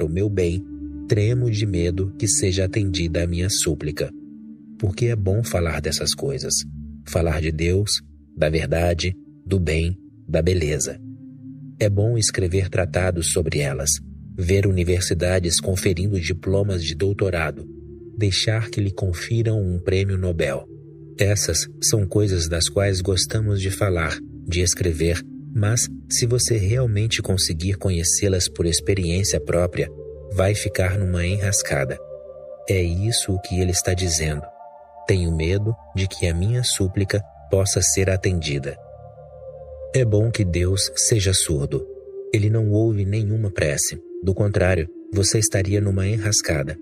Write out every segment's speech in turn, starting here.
para o meu bem, tremo de medo que seja atendida a minha súplica. Porque é bom falar dessas coisas, falar de Deus, da verdade, do bem, da beleza. É bom escrever tratados sobre elas, ver universidades conferindo diplomas de doutorado, deixar que lhe confiram um prêmio Nobel. Essas são coisas das quais gostamos de falar, de escrever, mas se você realmente conseguir conhecê-las por experiência própria, vai ficar numa enrascada. É isso o que ele está dizendo. Tenho medo de que a minha súplica possa ser atendida. É bom que Deus seja surdo. Ele não ouve nenhuma prece. Do contrário, você estaria numa enrascada.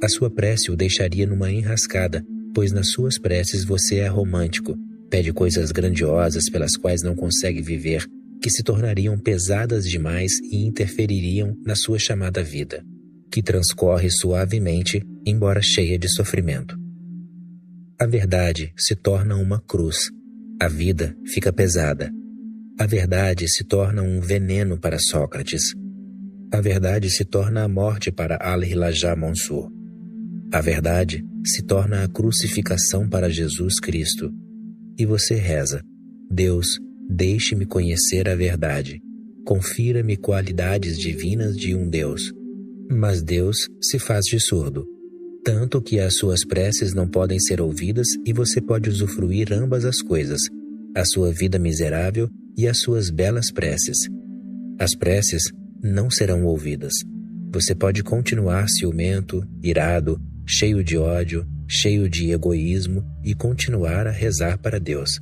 A sua prece o deixaria numa enrascada, pois nas suas preces você é romântico, pede coisas grandiosas pelas quais não consegue viver, que se tornariam pesadas demais e interfeririam na sua chamada vida, que transcorre suavemente, embora cheia de sofrimento. A verdade se torna uma cruz. A vida fica pesada. A verdade se torna um veneno para Sócrates. A verdade se torna a morte para Al-Hilajah Mansur. A verdade se torna a crucificação para Jesus Cristo. E você reza: Deus, deixe-me conhecer a verdade. Confira-me qualidades divinas de um Deus. Mas Deus se faz de surdo, tanto que as suas preces não podem ser ouvidas e você pode usufruir ambas as coisas, a sua vida miserável e as suas belas preces. As preces não serão ouvidas. Você pode continuar ciumento, irado, cheio de ódio, cheio de egoísmo e continuar a rezar para Deus.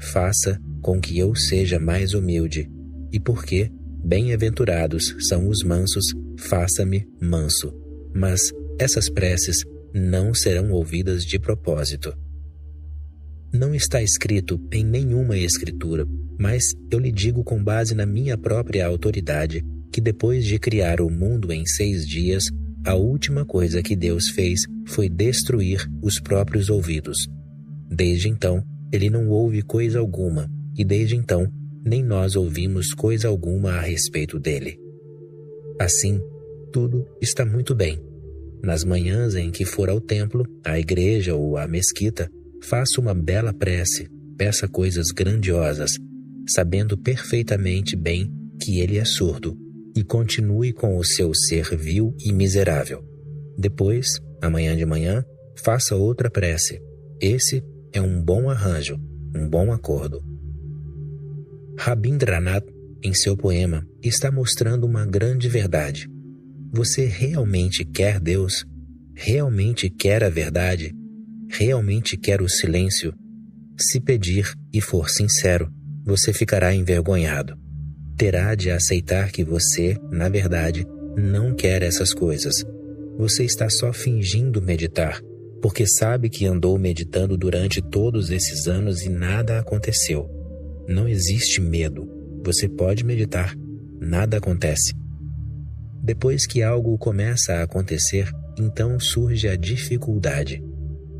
Faça com que eu seja mais humilde, e porque bem-aventurados são os mansos, faça-me manso. Mas essas preces não serão ouvidas de propósito. Não está escrito em nenhuma escritura, mas eu lhe digo com base na minha própria autoridade que depois de criar o mundo em 6 dias, a última coisa que Deus fez foi destruir os próprios ouvidos. Desde então, ele não ouve coisa alguma, e desde então, nem nós ouvimos coisa alguma a respeito dele. Assim, tudo está muito bem. Nas manhãs em que for ao templo, à igreja ou à mesquita, faça uma bela prece, peça coisas grandiosas, sabendo perfeitamente bem que ele é surdo, e continue com o seu ser vil e miserável. Depois, amanhã de manhã, faça outra prece. Esse é um bom arranjo, um bom acordo. Rabindranath, em seu poema, está mostrando uma grande verdade. Você realmente quer Deus? Realmente quer a verdade? Realmente quer o silêncio? Se pedir e for sincero, você ficará envergonhado. Terá de aceitar que você, na verdade, não quer essas coisas. Você está só fingindo meditar, porque sabe que andou meditando durante todos esses anos e nada aconteceu. Não existe medo. Você pode meditar. Nada acontece. Depois que algo começa a acontecer, então surge a dificuldade.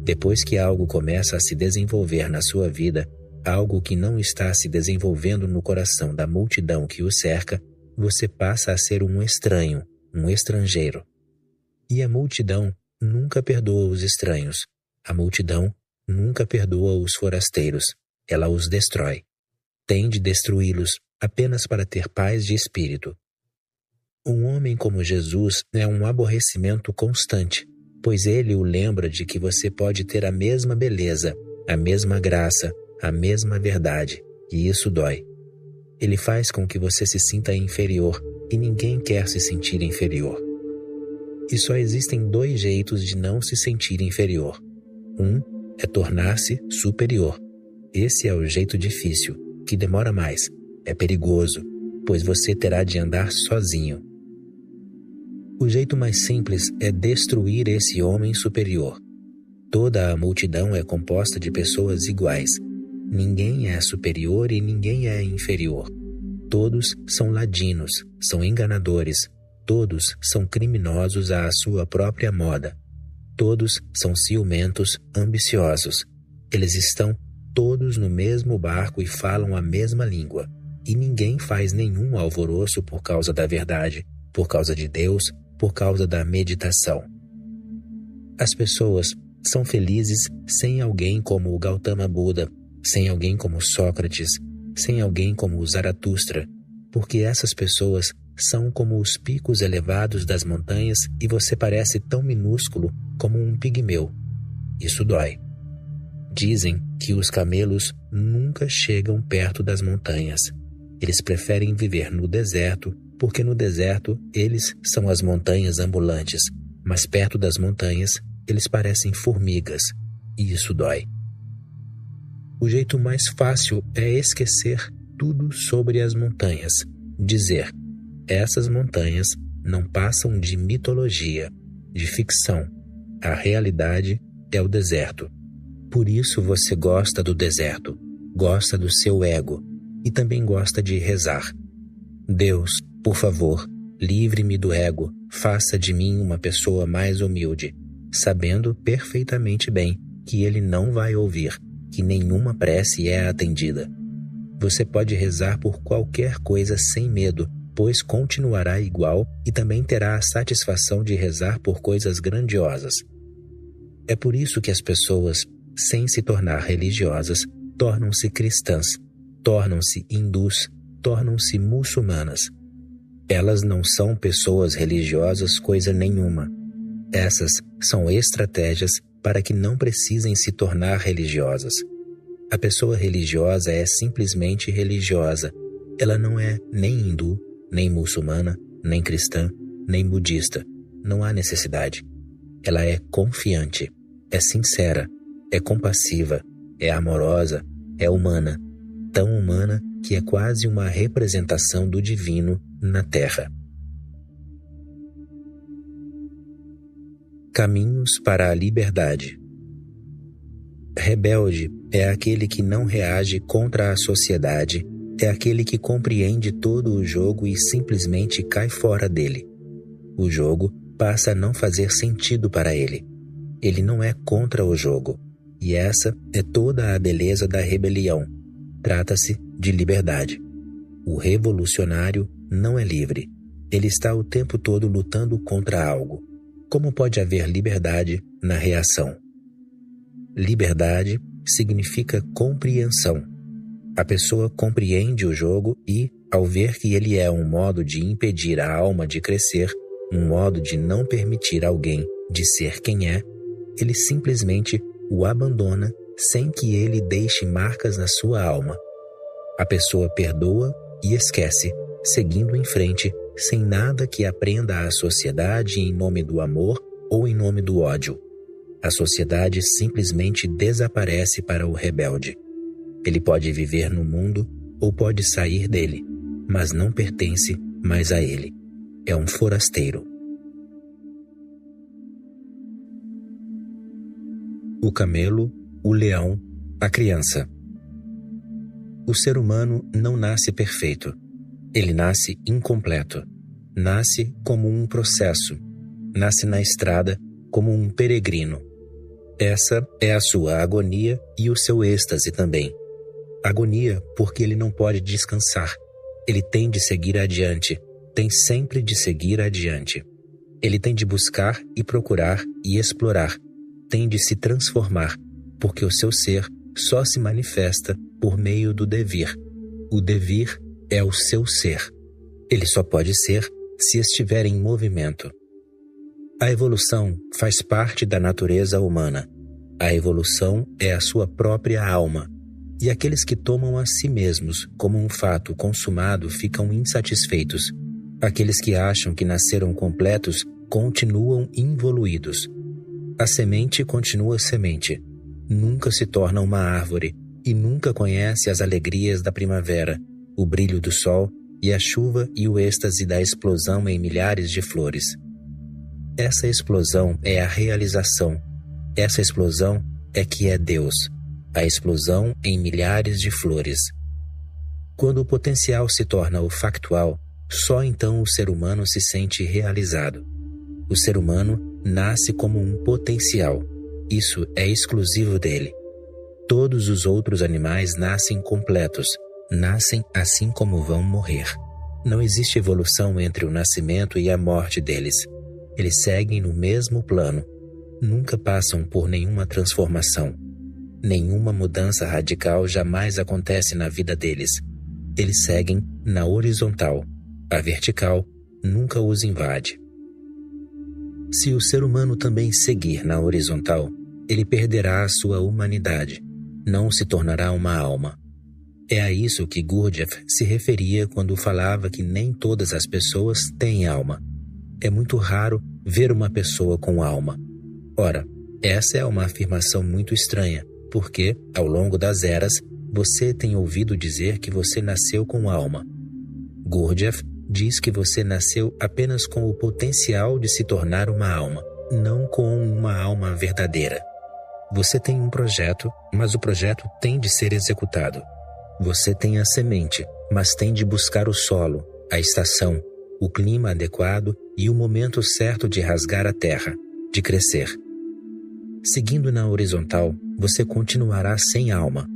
Depois que algo começa a se desenvolver na sua vida, algo que não está se desenvolvendo no coração da multidão que o cerca, você passa a ser um estranho, um estrangeiro. E a multidão nunca perdoa os estranhos. A multidão nunca perdoa os forasteiros. Ela os destrói. Tem de destruí-los apenas para ter paz de espírito. Um homem como Jesus é um aborrecimento constante, pois ele o lembra de que você pode ter a mesma beleza, a mesma graça, a mesma verdade, e isso dói. Ele faz com que você se sinta inferior, e ninguém quer se sentir inferior. E só existem 2 jeitos de não se sentir inferior. Um é tornar-se superior. Esse é o jeito difícil, que demora mais, é perigoso, pois você terá de andar sozinho. O jeito mais simples é destruir esse homem superior. Toda a multidão é composta de pessoas iguais. Ninguém é superior e ninguém é inferior. Todos são ladinos, são enganadores. Todos são criminosos à sua própria moda. Todos são ciumentos, ambiciosos. Eles estão todos no mesmo barco e falam a mesma língua. E ninguém faz nenhum alvoroço por causa da verdade, por causa de Deus, por causa da meditação. As pessoas são felizes sem alguém como o Gautama Buda, sem alguém como Sócrates, sem alguém como o Zaratustra, porque essas pessoas são como os picos elevados das montanhas e você parece tão minúsculo como um pigmeu. Isso dói. Dizem que os camelos nunca chegam perto das montanhas. Eles preferem viver no deserto, porque no deserto eles são as montanhas ambulantes, mas perto das montanhas eles parecem formigas, e isso dói. O jeito mais fácil é esquecer tudo sobre as montanhas, dizer: essas montanhas não passam de mitologia, de ficção. A realidade é o deserto. Por isso você gosta do deserto, gosta do seu ego e também gosta de rezar. Deus, por favor, livre-me do ego, faça de mim uma pessoa mais humilde, sabendo perfeitamente bem que ele não vai ouvir, que nenhuma prece é atendida. Você pode rezar por qualquer coisa sem medo, pois continuará igual e também terá a satisfação de rezar por coisas grandiosas. É por isso que as pessoas, sem se tornar religiosas, tornam-se cristãs, tornam-se hindus, tornam-se muçulmanas. Elas não são pessoas religiosas coisa nenhuma. Essas são estratégias para que não precisem se tornar religiosas. A pessoa religiosa é simplesmente religiosa. Ela não é nem hindu, nem muçulmana, nem cristã, nem budista. Não há necessidade. Ela é confiante, é sincera, é compassiva, é amorosa, é humana. Tão humana que é quase uma representação do divino na Terra. Caminhos para a liberdade. Rebelde é aquele que não reage contra a sociedade, é aquele que compreende todo o jogo e simplesmente cai fora dele. O jogo passa a não fazer sentido para ele. Ele não é contra o jogo, e essa é toda a beleza da rebelião. Trata-se de liberdade. O revolucionário não é livre. Ele está o tempo todo lutando contra algo. Como pode haver liberdade na reação? Liberdade significa compreensão. A pessoa compreende o jogo e, ao ver que ele é um modo de impedir a alma de crescer, um modo de não permitir alguém de ser quem é, ele simplesmente o abandona sem que ele deixe marcas na sua alma. A pessoa perdoa e esquece, seguindo em frente, sem nada que aprenda a sociedade em nome do amor ou em nome do ódio. A sociedade simplesmente desaparece para o rebelde. Ele pode viver no mundo ou pode sair dele, mas não pertence mais a ele. É um forasteiro. O camelo, o leão, a criança. O ser humano não nasce perfeito. Ele nasce incompleto. Nasce como um processo. Nasce na estrada como um peregrino. Essa é a sua agonia e o seu êxtase também. Agonia porque ele não pode descansar. Ele tem de seguir adiante. Tem sempre de seguir adiante. Ele tem de buscar e procurar e explorar. Tem de se transformar, porque o seu ser só se manifesta por meio do devir. O devir é o seu ser. Ele só pode ser se estiver em movimento. A evolução faz parte da natureza humana. A evolução é a sua própria alma. E aqueles que tomam a si mesmos como um fato consumado ficam insatisfeitos. Aqueles que acham que nasceram completos continuam involuídos. A semente continua semente. Nunca se torna uma árvore e nunca conhece as alegrias da primavera, o brilho do sol e a chuva e o êxtase da explosão em milhares de flores. Essa explosão é a realização. Essa explosão é que é Deus. A explosão em milhares de flores. Quando o potencial se torna o factual, só então o ser humano se sente realizado. O ser humano nasce como um potencial. Isso é exclusivo dele. Todos os outros animais nascem completos, nascem assim como vão morrer. Não existe evolução entre o nascimento e a morte deles. Eles seguem no mesmo plano. Nunca passam por nenhuma transformação. Nenhuma mudança radical jamais acontece na vida deles. Eles seguem na horizontal. A vertical nunca os invade. Se o ser humano também seguir na horizontal, ele perderá a sua humanidade. Não se tornará uma alma. É a isso que Gurdjieff se referia quando falava que nem todas as pessoas têm alma. É muito raro ver uma pessoa com alma. Ora, essa é uma afirmação muito estranha, porque, ao longo das eras, você tem ouvido dizer que você nasceu com alma. Gurdjieff diz que você nasceu apenas com o potencial de se tornar uma alma, não com uma alma verdadeira. Você tem um projeto, mas o projeto tem de ser executado. Você tem a semente, mas tem de buscar o solo, a estação, o clima adequado e o momento certo de rasgar a terra, de crescer. Seguindo na horizontal, você continuará sem alma.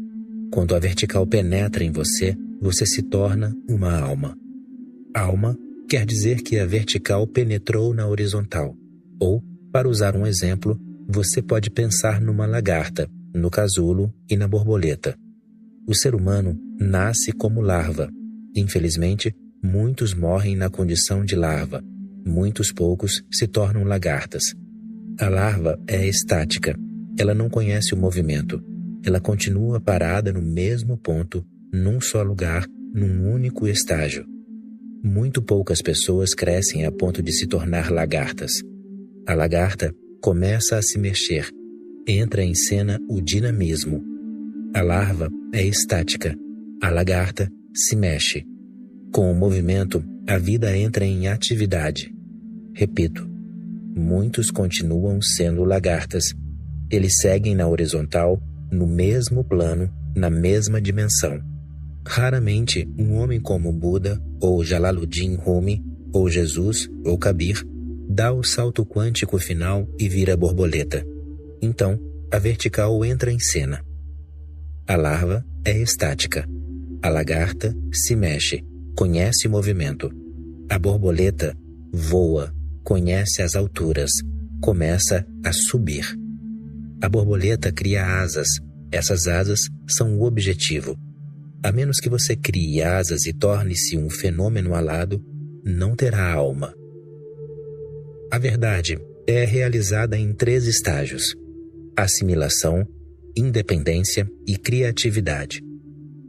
Quando a vertical penetra em você, você se torna uma alma. Alma quer dizer que a vertical penetrou na horizontal. Ou, para usar um exemplo, você pode pensar numa lagarta, no casulo e na borboleta. O ser humano nasce como larva. Infelizmente, muitos morrem na condição de larva. Muitos poucos se tornam lagartas. A larva é estática. Ela não conhece o movimento. Ela continua parada no mesmo ponto, num só lugar, num único estágio. Muito poucas pessoas crescem a ponto de se tornar lagartas. A lagarta começa a se mexer. Entra em cena o dinamismo. A larva é estática. A lagarta se mexe. Com o movimento, a vida entra em atividade. Repito, muitos continuam sendo lagartas. Eles seguem na horizontal, no mesmo plano, na mesma dimensão. Raramente, um homem como Buda, ou Jalaluddin Rumi, ou Jesus, ou Kabir, dá o salto quântico final e vira borboleta. Então, a vertical entra em cena. A larva é estática. A lagarta se mexe, conhece o movimento. A borboleta voa, conhece as alturas, começa a subir. A borboleta cria asas. Essas asas são o objetivo. A menos que você crie asas e torne-se um fenômeno alado, não terá alma. A verdade é realizada em 3 estágios: assimilação, independência e criatividade.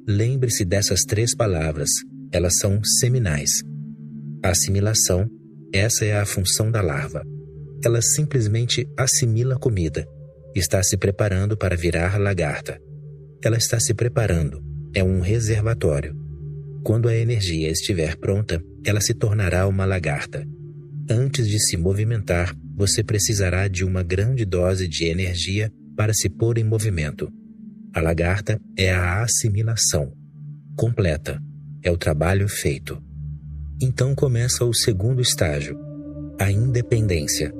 Lembre-se dessas 3 palavras, elas são seminais. Assimilação, essa é a função da larva. Ela simplesmente assimila comida. Está se preparando para virar lagarta. Ela está se preparando, é um reservatório. Quando a energia estiver pronta, ela se tornará uma lagarta. Antes de se movimentar, você precisará de uma grande dose de energia para se pôr em movimento. A lagarta é a assimilação. Completa. É o trabalho feito. Então começa o 2º estágio, a independência.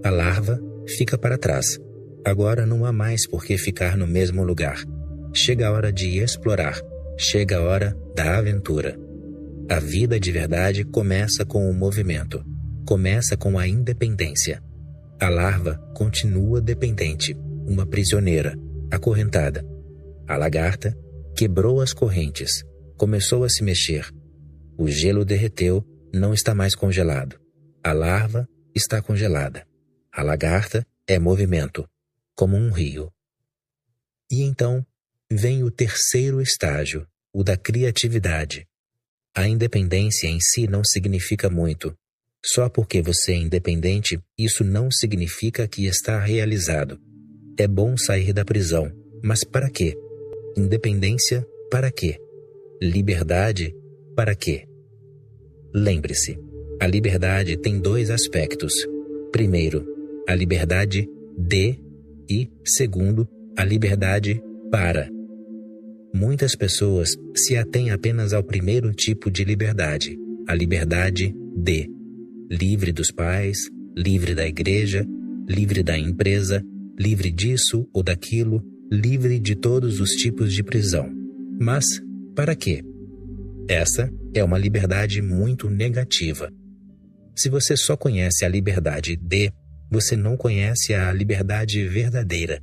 A larva fica para trás. Agora não há mais por que ficar no mesmo lugar. Chega a hora de explorar. Chega a hora da aventura. A vida de verdade começa com o movimento. Começa com a independência. A larva continua dependente, uma prisioneira, acorrentada. A lagarta quebrou as correntes, começou a se mexer. O gelo derreteu, não está mais congelado. A larva está congelada. A lagarta é movimento, como um rio. E então vem o 3º estágio, o da criatividade. A independência em si não significa muito. Só porque você é independente, isso não significa que está realizado. É bom sair da prisão, mas para quê? Independência, para quê? Liberdade, para quê? Lembre-se, a liberdade tem 2 aspectos. Primeiro, a liberdade de e, segundo, a liberdade para. Muitas pessoas se atêm apenas ao primeiro tipo de liberdade, a liberdade de. Livre dos pais, livre da igreja, livre da empresa, livre disso ou daquilo, livre de todos os tipos de prisão. Mas, para quê? Essa é uma liberdade muito negativa. Se você só conhece a liberdade de, você não conhece a liberdade verdadeira.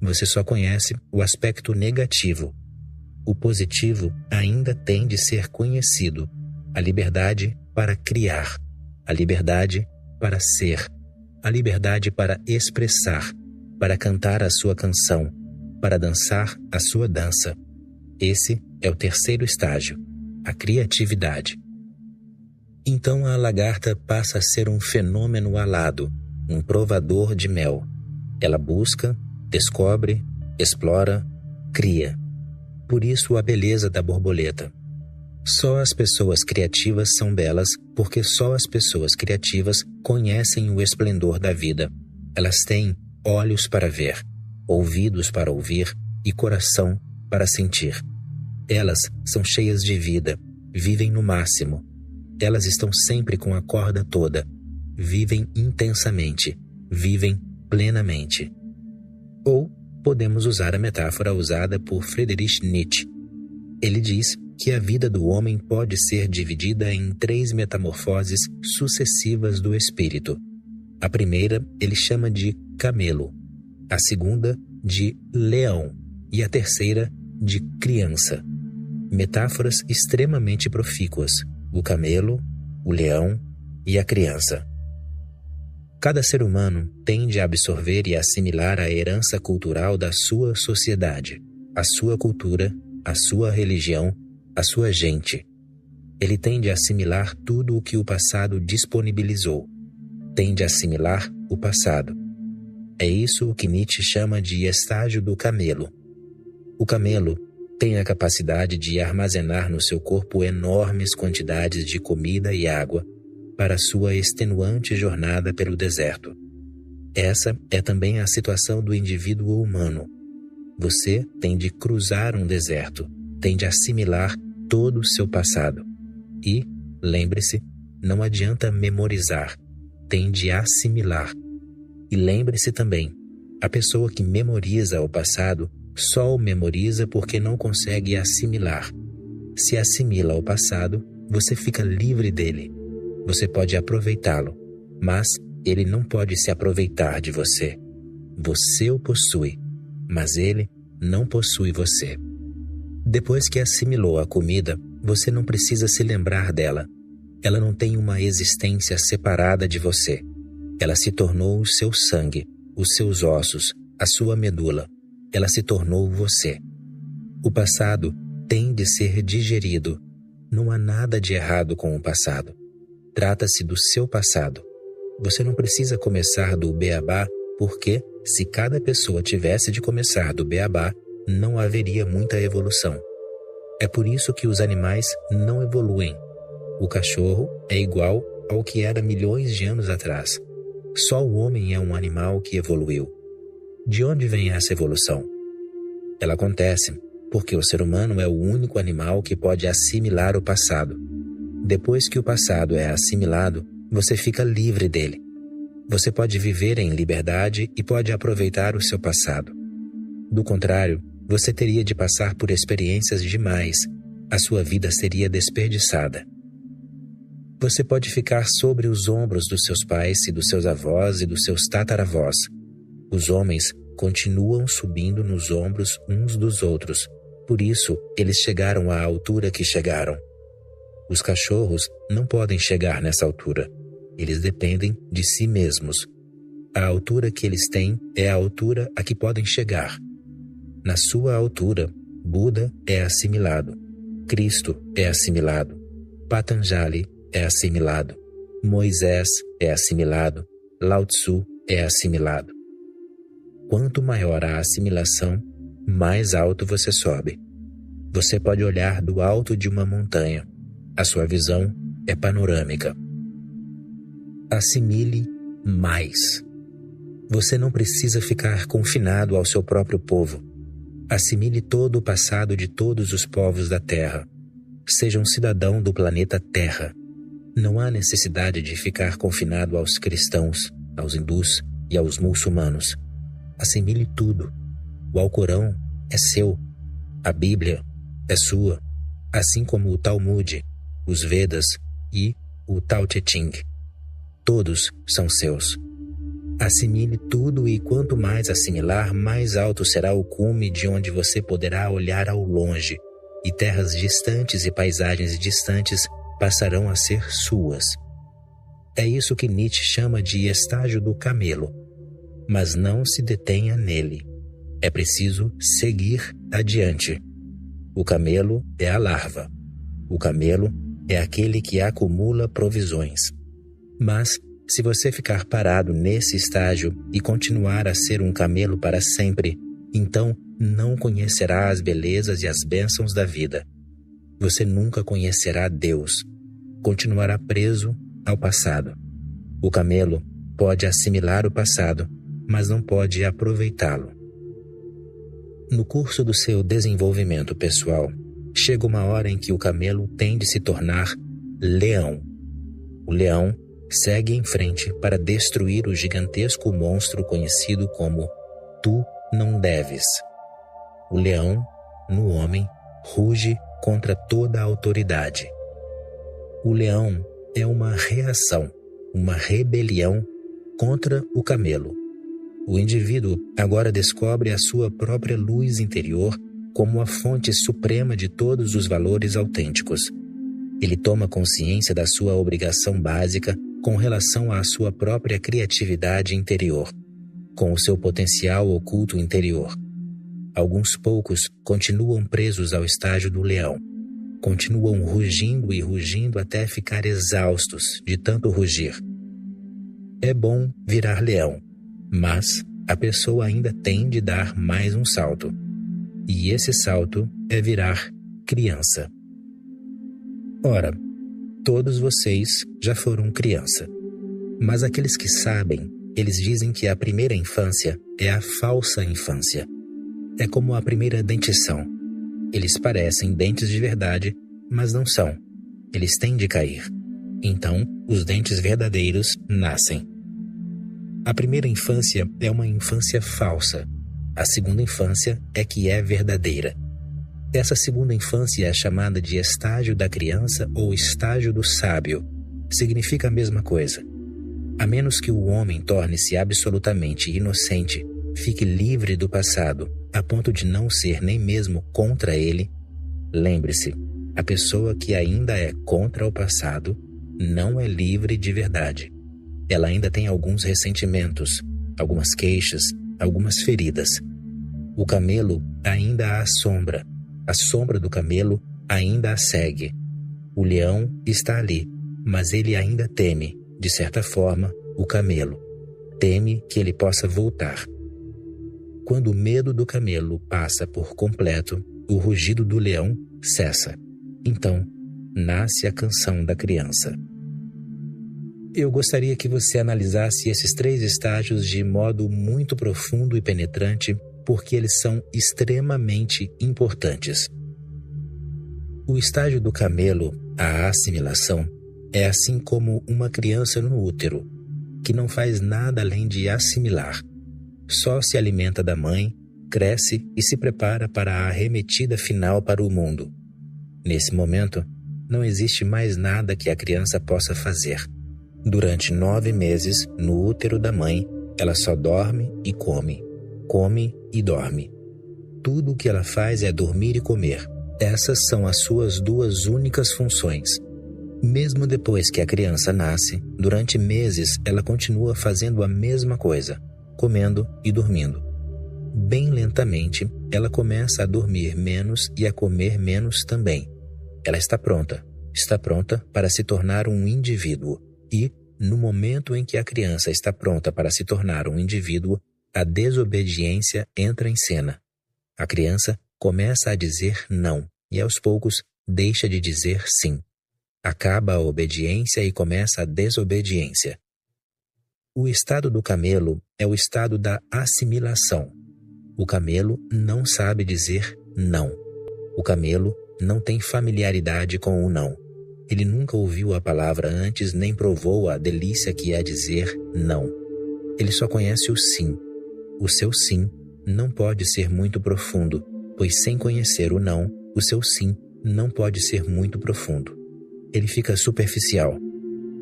Você só conhece o aspecto negativo. O positivo ainda tem de ser conhecido. A liberdade para criar, a liberdade para ser, a liberdade para expressar, para cantar a sua canção, para dançar a sua dança. Esse é o terceiro estágio, a criatividade. Então a lagarta passa a ser um fenômeno alado, um provador de mel. Ela busca, descobre, explora, cria. Por isso a beleza da borboleta. Só as pessoas criativas são belas porque só as pessoas criativas conhecem o esplendor da vida. Elas têm olhos para ver, ouvidos para ouvir e coração para sentir. Elas são cheias de vida, vivem no máximo. Elas estão sempre com a corda toda, vivem intensamente, vivem plenamente. Ou podemos usar a metáfora usada por Friedrich Nietzsche. Ele diz que a vida do homem pode ser dividida em 3 metamorfoses sucessivas do espírito. A primeira ele chama de camelo, a segunda de leão e a terceira de criança. Metáforas extremamente profícuas, o camelo, o leão e a criança. Cada ser humano tende a absorver e assimilar a herança cultural da sua sociedade, a sua cultura, a sua religião, a sua gente. Ele tende a assimilar tudo o que o passado disponibilizou. Tende a assimilar o passado. É isso que Nietzsche chama de estágio do camelo. O camelo tem a capacidade de armazenar no seu corpo enormes quantidades de comida e água para sua extenuante jornada pelo deserto. Essa é também a situação do indivíduo humano. Você tem de cruzar um deserto, tem de assimilar todo o seu passado. E, lembre-se, não adianta memorizar, tem de assimilar. E lembre-se também, a pessoa que memoriza o passado só o memoriza porque não consegue assimilar. Se assimila o passado, você fica livre dele. Você pode aproveitá-lo, mas ele não pode se aproveitar de você. Você o possui, mas ele não possui você. Depois que assimilou a comida, você não precisa se lembrar dela. Ela não tem uma existência separada de você. Ela se tornou o seu sangue, os seus ossos, a sua medula. Ela se tornou você. O passado tem de ser digerido. Não há nada de errado com o passado. Trata-se do seu passado. Você não precisa começar do beabá, porque, se cada pessoa tivesse de começar do beabá, não haveria muita evolução. É por isso que os animais não evoluem. O cachorro é igual ao que era milhões de anos atrás. Só o homem é um animal que evoluiu. De onde vem essa evolução? Ela acontece porque o ser humano é o único animal que pode assimilar o passado. Depois que o passado é assimilado, você fica livre dele. Você pode viver em liberdade e pode aproveitar o seu passado. Do contrário, você teria de passar por experiências demais. A sua vida seria desperdiçada. Você pode ficar sobre os ombros dos seus pais e dos seus avós e dos seus tataravós. Os homens continuam subindo nos ombros uns dos outros. Por isso, eles chegaram à altura que chegaram. Os cachorros não podem chegar nessa altura. Eles dependem de si mesmos. A altura que eles têm é a altura a que podem chegar. Na sua altura, Buda é assimilado. Cristo é assimilado. Patanjali é assimilado. Moisés é assimilado. Lao Tzu é assimilado. Quanto maior a assimilação, mais alto você sobe. Você pode olhar do alto de uma montanha. A sua visão é panorâmica. Assimile mais. Você não precisa ficar confinado ao seu próprio povo. Assimile todo o passado de todos os povos da Terra. Seja um cidadão do planeta Terra. Não há necessidade de ficar confinado aos cristãos, aos hindus e aos muçulmanos. Assimile tudo. O Alcorão é seu. A Bíblia é sua. assim como o Talmud, os Vedas e o Tao Te Ching. Todos são seus. Assimile tudo e quanto mais assimilar, mais alto será o cume de onde você poderá olhar ao longe, e terras distantes e paisagens distantes passarão a ser suas. É isso que Nietzsche chama de estágio do camelo. Mas não se detenha nele. É preciso seguir adiante. O camelo é a larva. O camelo é aquele que acumula provisões. Mas, se você ficar parado nesse estágio e continuar a ser um camelo para sempre, então não conhecerá as belezas e as bênçãos da vida. Você nunca conhecerá Deus. Continuará preso ao passado. O camelo pode assimilar o passado, mas não pode aproveitá-lo. No curso do seu desenvolvimento pessoal, chega uma hora em que o camelo tem de se tornar leão. O leão segue em frente para destruir o gigantesco monstro conhecido como Tu Não Deves. O leão, no homem, ruge contra toda a autoridade. O leão é uma reação, uma rebelião contra o camelo. O indivíduo agora descobre a sua própria luz interior como a fonte suprema de todos os valores autênticos. Ele toma consciência da sua obrigação básica com relação à sua própria criatividade interior, com o seu potencial oculto interior. Alguns poucos continuam presos ao estágio do leão. Continuam rugindo e rugindo até ficar exaustos de tanto rugir. É bom virar leão, mas a pessoa ainda tem de dar mais um salto. E esse salto é virar criança. Ora, todos vocês já foram criança. Mas aqueles que sabem, eles dizem que a primeira infância é a falsa infância. É como a primeira dentição. Eles parecem dentes de verdade, mas não são. Eles têm de cair. Então, os dentes verdadeiros nascem. A primeira infância é uma infância falsa. A segunda infância é que é verdadeira. Essa segunda infância é chamada de estágio da criança ou estágio do sábio. Significa a mesma coisa. A menos que o homem torne-se absolutamente inocente, fique livre do passado, a ponto de não ser nem mesmo contra ele, lembre-se, a pessoa que ainda é contra o passado não é livre de verdade. Ela ainda tem alguns ressentimentos, algumas queixas, algumas feridas. O camelo ainda a assombra. A sombra do camelo ainda a segue. O leão está ali, mas ele ainda teme, de certa forma, o camelo. Teme que ele possa voltar. Quando o medo do camelo passa por completo, o rugido do leão cessa. Então, nasce a canção da criança. Eu gostaria que você analisasse esses 3 estágios de modo muito profundo e penetrante, porque eles são extremamente importantes. O estágio do camelo, a assimilação, é assim como uma criança no útero, que não faz nada além de assimilar. Só se alimenta da mãe, cresce e se prepara para a arremetida final para o mundo. Nesse momento, não existe mais nada que a criança possa fazer. Durante 9 meses, no útero da mãe, ela só dorme e come. Come e dorme. Tudo o que ela faz é dormir e comer. Essas são as suas 2 únicas funções. Mesmo depois que a criança nasce, durante meses ela continua fazendo a mesma coisa, comendo e dormindo. Bem lentamente, ela começa a dormir menos e a comer menos também. Ela está pronta para se tornar um indivíduo. E, no momento em que a criança está pronta para se tornar um indivíduo, a desobediência entra em cena. A criança começa a dizer não e, aos poucos, deixa de dizer sim. Acaba a obediência e começa a desobediência. O estado do camelo é o estado da assimilação. O camelo não sabe dizer não. O camelo não tem familiaridade com o não. Ele nunca ouviu a palavra antes nem provou a delícia que é dizer não. Ele só conhece o sim. O seu sim não pode ser muito profundo, pois sem conhecer o não, o seu sim não pode ser muito profundo. Ele fica superficial.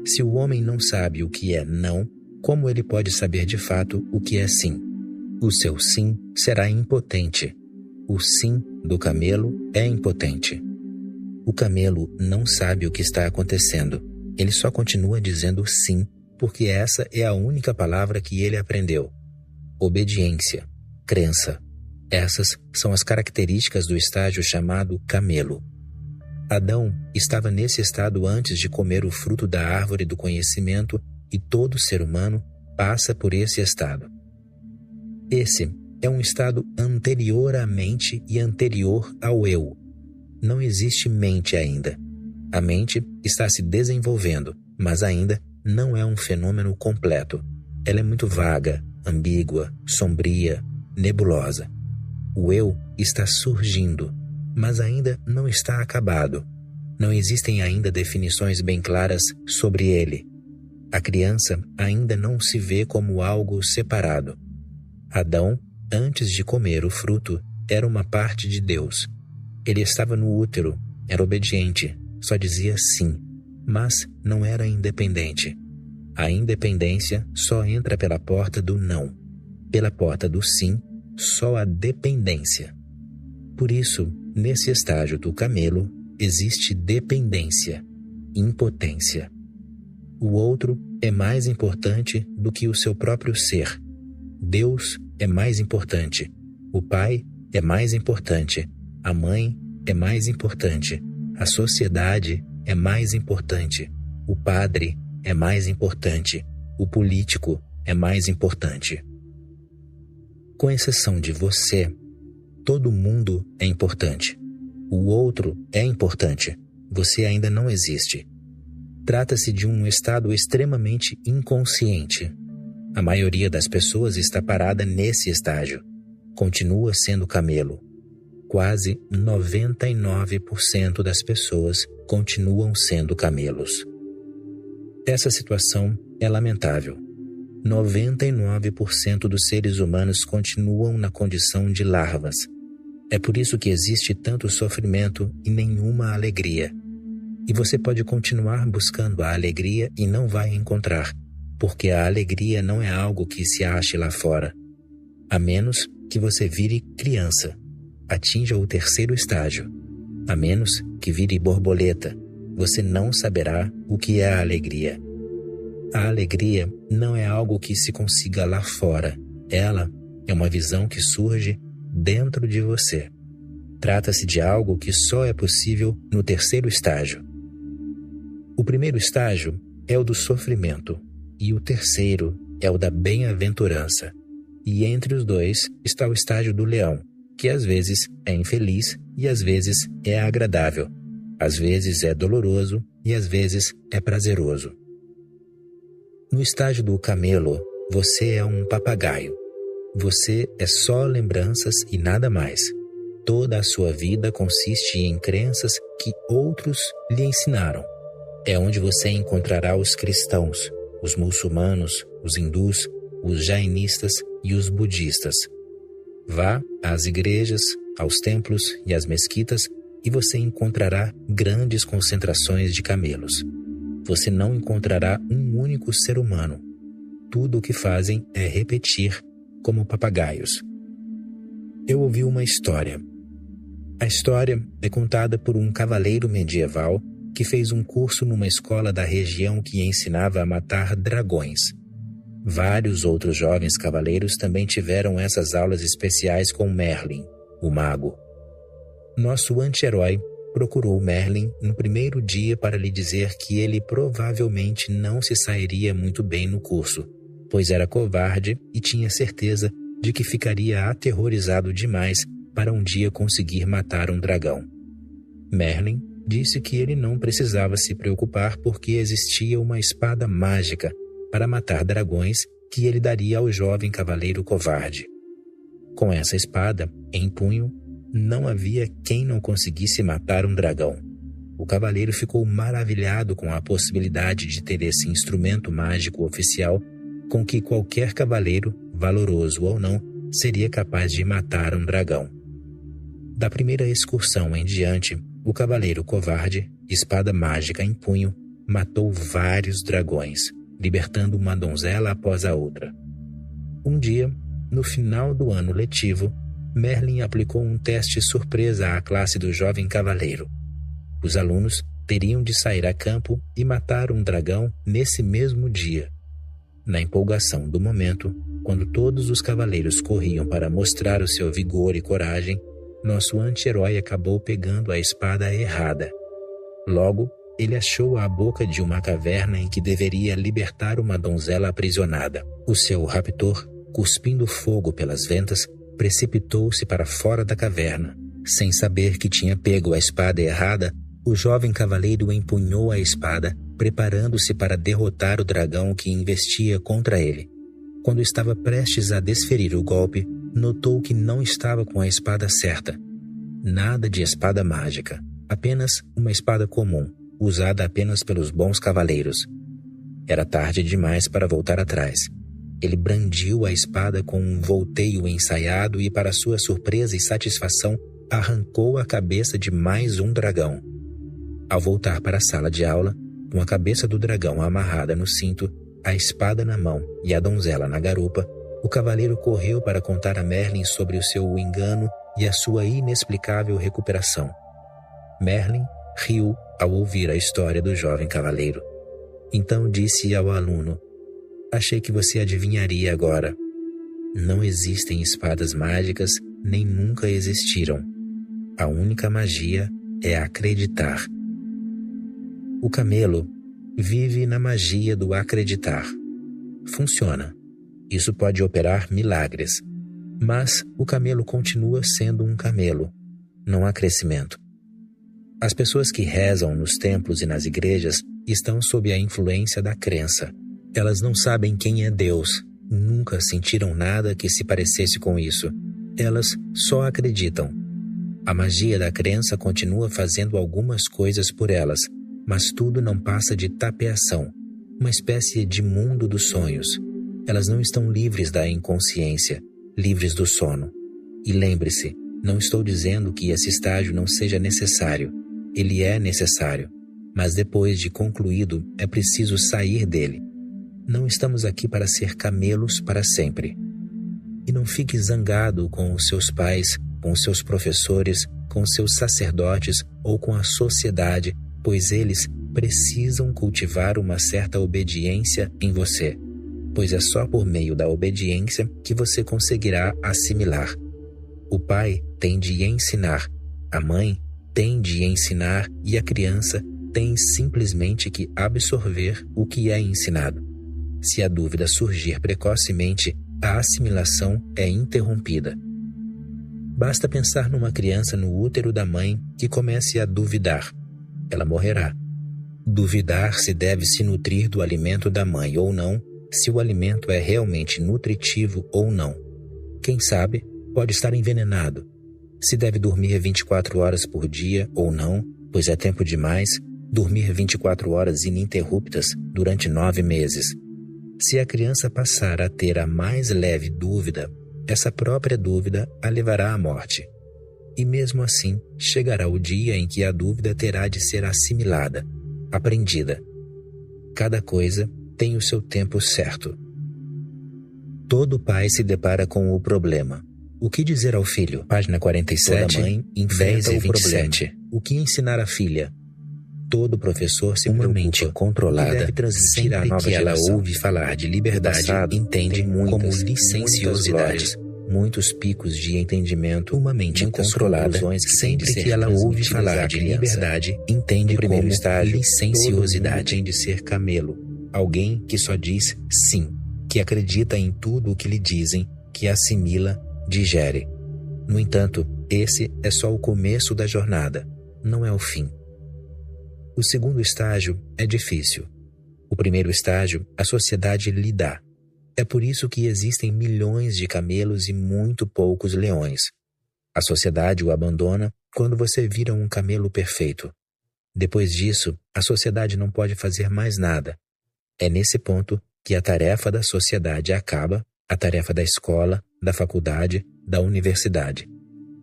Se o homem não sabe o que é não, como ele pode saber de fato o que é sim? O seu sim será impotente. O sim do camelo é impotente. O camelo não sabe o que está acontecendo. Ele só continua dizendo sim, porque essa é a única palavra que ele aprendeu. Obediência, crença. Essas são as características do estágio chamado camelo. Adão estava nesse estado antes de comer o fruto da árvore do conhecimento e todo ser humano passa por esse estado. Esse é um estado anterior à mente e anterior ao eu. Não existe mente ainda. A mente está se desenvolvendo, mas ainda não é um fenômeno completo. Ela é muito vaga, ambígua, sombria, nebulosa. O eu está surgindo, mas ainda não está acabado. Não existem ainda definições bem claras sobre ele. A criança ainda não se vê como algo separado. Adão, antes de comer o fruto, era uma parte de Deus. Ele estava no útero, era obediente, só dizia sim, mas não era independente. A independência só entra pela porta do não. Pela porta do sim, só a dependência. Por isso, nesse estágio do camelo, existe dependência, impotência. O outro é mais importante do que o seu próprio ser. Deus é mais importante. O pai é mais importante. A mãe é mais importante. A sociedade é mais importante. O padre é mais importante. O político é mais importante. Com exceção de você, todo mundo é importante. O outro é importante. Você ainda não existe. Trata-se de um estado extremamente inconsciente. A maioria das pessoas está parada nesse estágio. Continua sendo camelo. Quase 99% das pessoas continuam sendo camelos. Essa situação é lamentável. 99% dos seres humanos continuam na condição de larvas. É por isso que existe tanto sofrimento e nenhuma alegria. E você pode continuar buscando a alegria e não vai encontrar, porque a alegria não é algo que se ache lá fora. A menos que você vire criança, atinja o terceiro estágio. A menos que vire borboleta, você não saberá o que é a alegria. A alegria não é algo que se consiga lá fora. Ela é uma visão que surge dentro de você. Trata-se de algo que só é possível no terceiro estágio. O primeiro estágio é o do sofrimento e o terceiro é o da bem-aventurança. E entre os dois está o estágio do leão, que às vezes é infeliz e às vezes é agradável. Às vezes é doloroso e às vezes é prazeroso. No estágio do camelo, você é um papagaio. Você é só lembranças e nada mais. Toda a sua vida consiste em crenças que outros lhe ensinaram. É onde você encontrará os cristãos, os muçulmanos, os hindus, os jainistas e os budistas. Vá às igrejas, aos templos e às mesquitas e você encontrará grandes concentrações de camelos. Você não encontrará um único ser humano. Tudo o que fazem é repetir como papagaios. Eu ouvi uma história. A história é contada por um cavaleiro medieval que fez um curso numa escola da região que ensinava a matar dragões. Vários outros jovens cavaleiros também tiveram essas aulas especiais com Merlin, o mago. Nosso anti-herói procurou Merlin no primeiro dia para lhe dizer que ele provavelmente não se sairia muito bem no curso, pois era covarde e tinha certeza de que ficaria aterrorizado demais para um dia conseguir matar um dragão. Merlin disse que ele não precisava se preocupar porque existia uma espada mágica para matar dragões que ele daria ao jovem cavaleiro covarde. Com essa espada em punho, não havia quem não conseguisse matar um dragão. O cavaleiro ficou maravilhado com a possibilidade de ter esse instrumento mágico oficial com que qualquer cavaleiro, valoroso ou não, seria capaz de matar um dragão. Da primeira excursão em diante, O cavaleiro covarde, espada mágica em punho, matou vários dragões, libertando uma donzela após a outra. Um dia, no final do ano letivo, Merlin aplicou um teste surpresa à classe do jovem cavaleiro. Os alunos teriam de sair a campo e matar um dragão nesse mesmo dia. Na empolgação do momento, quando todos os cavaleiros corriam para mostrar o seu vigor e coragem, nosso anti-herói acabou pegando a espada errada. Logo, ele achou a boca de uma caverna em que deveria libertar uma donzela aprisionada. O seu raptor, cuspindo fogo pelas ventas, precipitou-se para fora da caverna. Sem saber que tinha pego a espada errada, o jovem cavaleiro empunhou a espada, preparando-se para derrotar o dragão que investia contra ele. Quando estava prestes a desferir o golpe, notou que não estava com a espada certa. Nada de espada mágica, apenas uma espada comum, usada apenas pelos bons cavaleiros. Era tarde demais para voltar atrás. Ele brandiu a espada com um volteio ensaiado e, para sua surpresa e satisfação, arrancou a cabeça de mais um dragão. Ao voltar para a sala de aula, com a cabeça do dragão amarrada no cinto, a espada na mão e a donzela na garupa, o cavaleiro correu para contar a Merlin sobre o seu engano e a sua inexplicável recuperação. Merlin riu ao ouvir a história do jovem cavaleiro. Então disse ao aluno: "Achei que você adivinharia agora. Não existem espadas mágicas, nem nunca existiram. A única magia é acreditar." O camelo vive na magia do acreditar. Funciona. Isso pode operar milagres. Mas o camelo continua sendo um camelo. Não há crescimento. As pessoas que rezam nos templos e nas igrejas estão sob a influência da crença. Elas não sabem quem é Deus. Nunca sentiram nada que se parecesse com isso. Elas só acreditam. A magia da crença continua fazendo algumas coisas por elas, mas tudo não passa de tapeação, uma espécie de mundo dos sonhos. Elas não estão livres da inconsciência, livres do sono. E lembre-se, não estou dizendo que esse estágio não seja necessário. Ele é necessário, mas depois de concluído, é preciso sair dele. Não estamos aqui para ser camelos para sempre. E não fique zangado com os seus pais, com os seus professores, com os seus sacerdotes ou com a sociedade, pois eles precisam cultivar uma certa obediência em você, pois é só por meio da obediência que você conseguirá assimilar. O pai tem de ensinar, a mãe tem de ensinar e a criança tem simplesmente que absorver o que é ensinado. Se a dúvida surgir precocemente, a assimilação é interrompida. Basta pensar numa criança no útero da mãe que comece a duvidar. Ela morrerá. Duvidar se deve se nutrir do alimento da mãe ou não, se o alimento é realmente nutritivo ou não. Quem sabe, pode estar envenenado. Se deve dormir 24 horas por dia ou não, pois é tempo demais, dormir 24 horas ininterruptas durante 9 meses. Se a criança passar a ter a mais leve dúvida, essa própria dúvida a levará à morte. E mesmo assim, chegará o dia em que a dúvida terá de ser assimilada, aprendida. Cada coisa tem o seu tempo certo. Todo pai se depara com o problema. O que dizer ao filho? Página 47, toda mãe enfrenta o problema. O que ensinar à filha? Todo professor se preocupa. Uma mente controlada deve transmitir à nova geração. Ela ouve falar de liberdade, entende como licenciosidade. Muitos picos de entendimento, uma mente controlada, sempre que ela ouve falar de liberdade, entende como licenciosidade. Tem de ser camelo, alguém que só diz sim, que acredita em tudo o que lhe dizem, que assimila, digere. No entanto, esse é só o começo da jornada, não é o fim. O segundo estágio é difícil. O primeiro estágio, a sociedade lhe dá. É por isso que existem milhões de camelos e muito poucos leões. A sociedade o abandona quando você vira um camelo perfeito. Depois disso, a sociedade não pode fazer mais nada. É nesse ponto que a tarefa da sociedade acaba, a tarefa da escola, da faculdade, da universidade.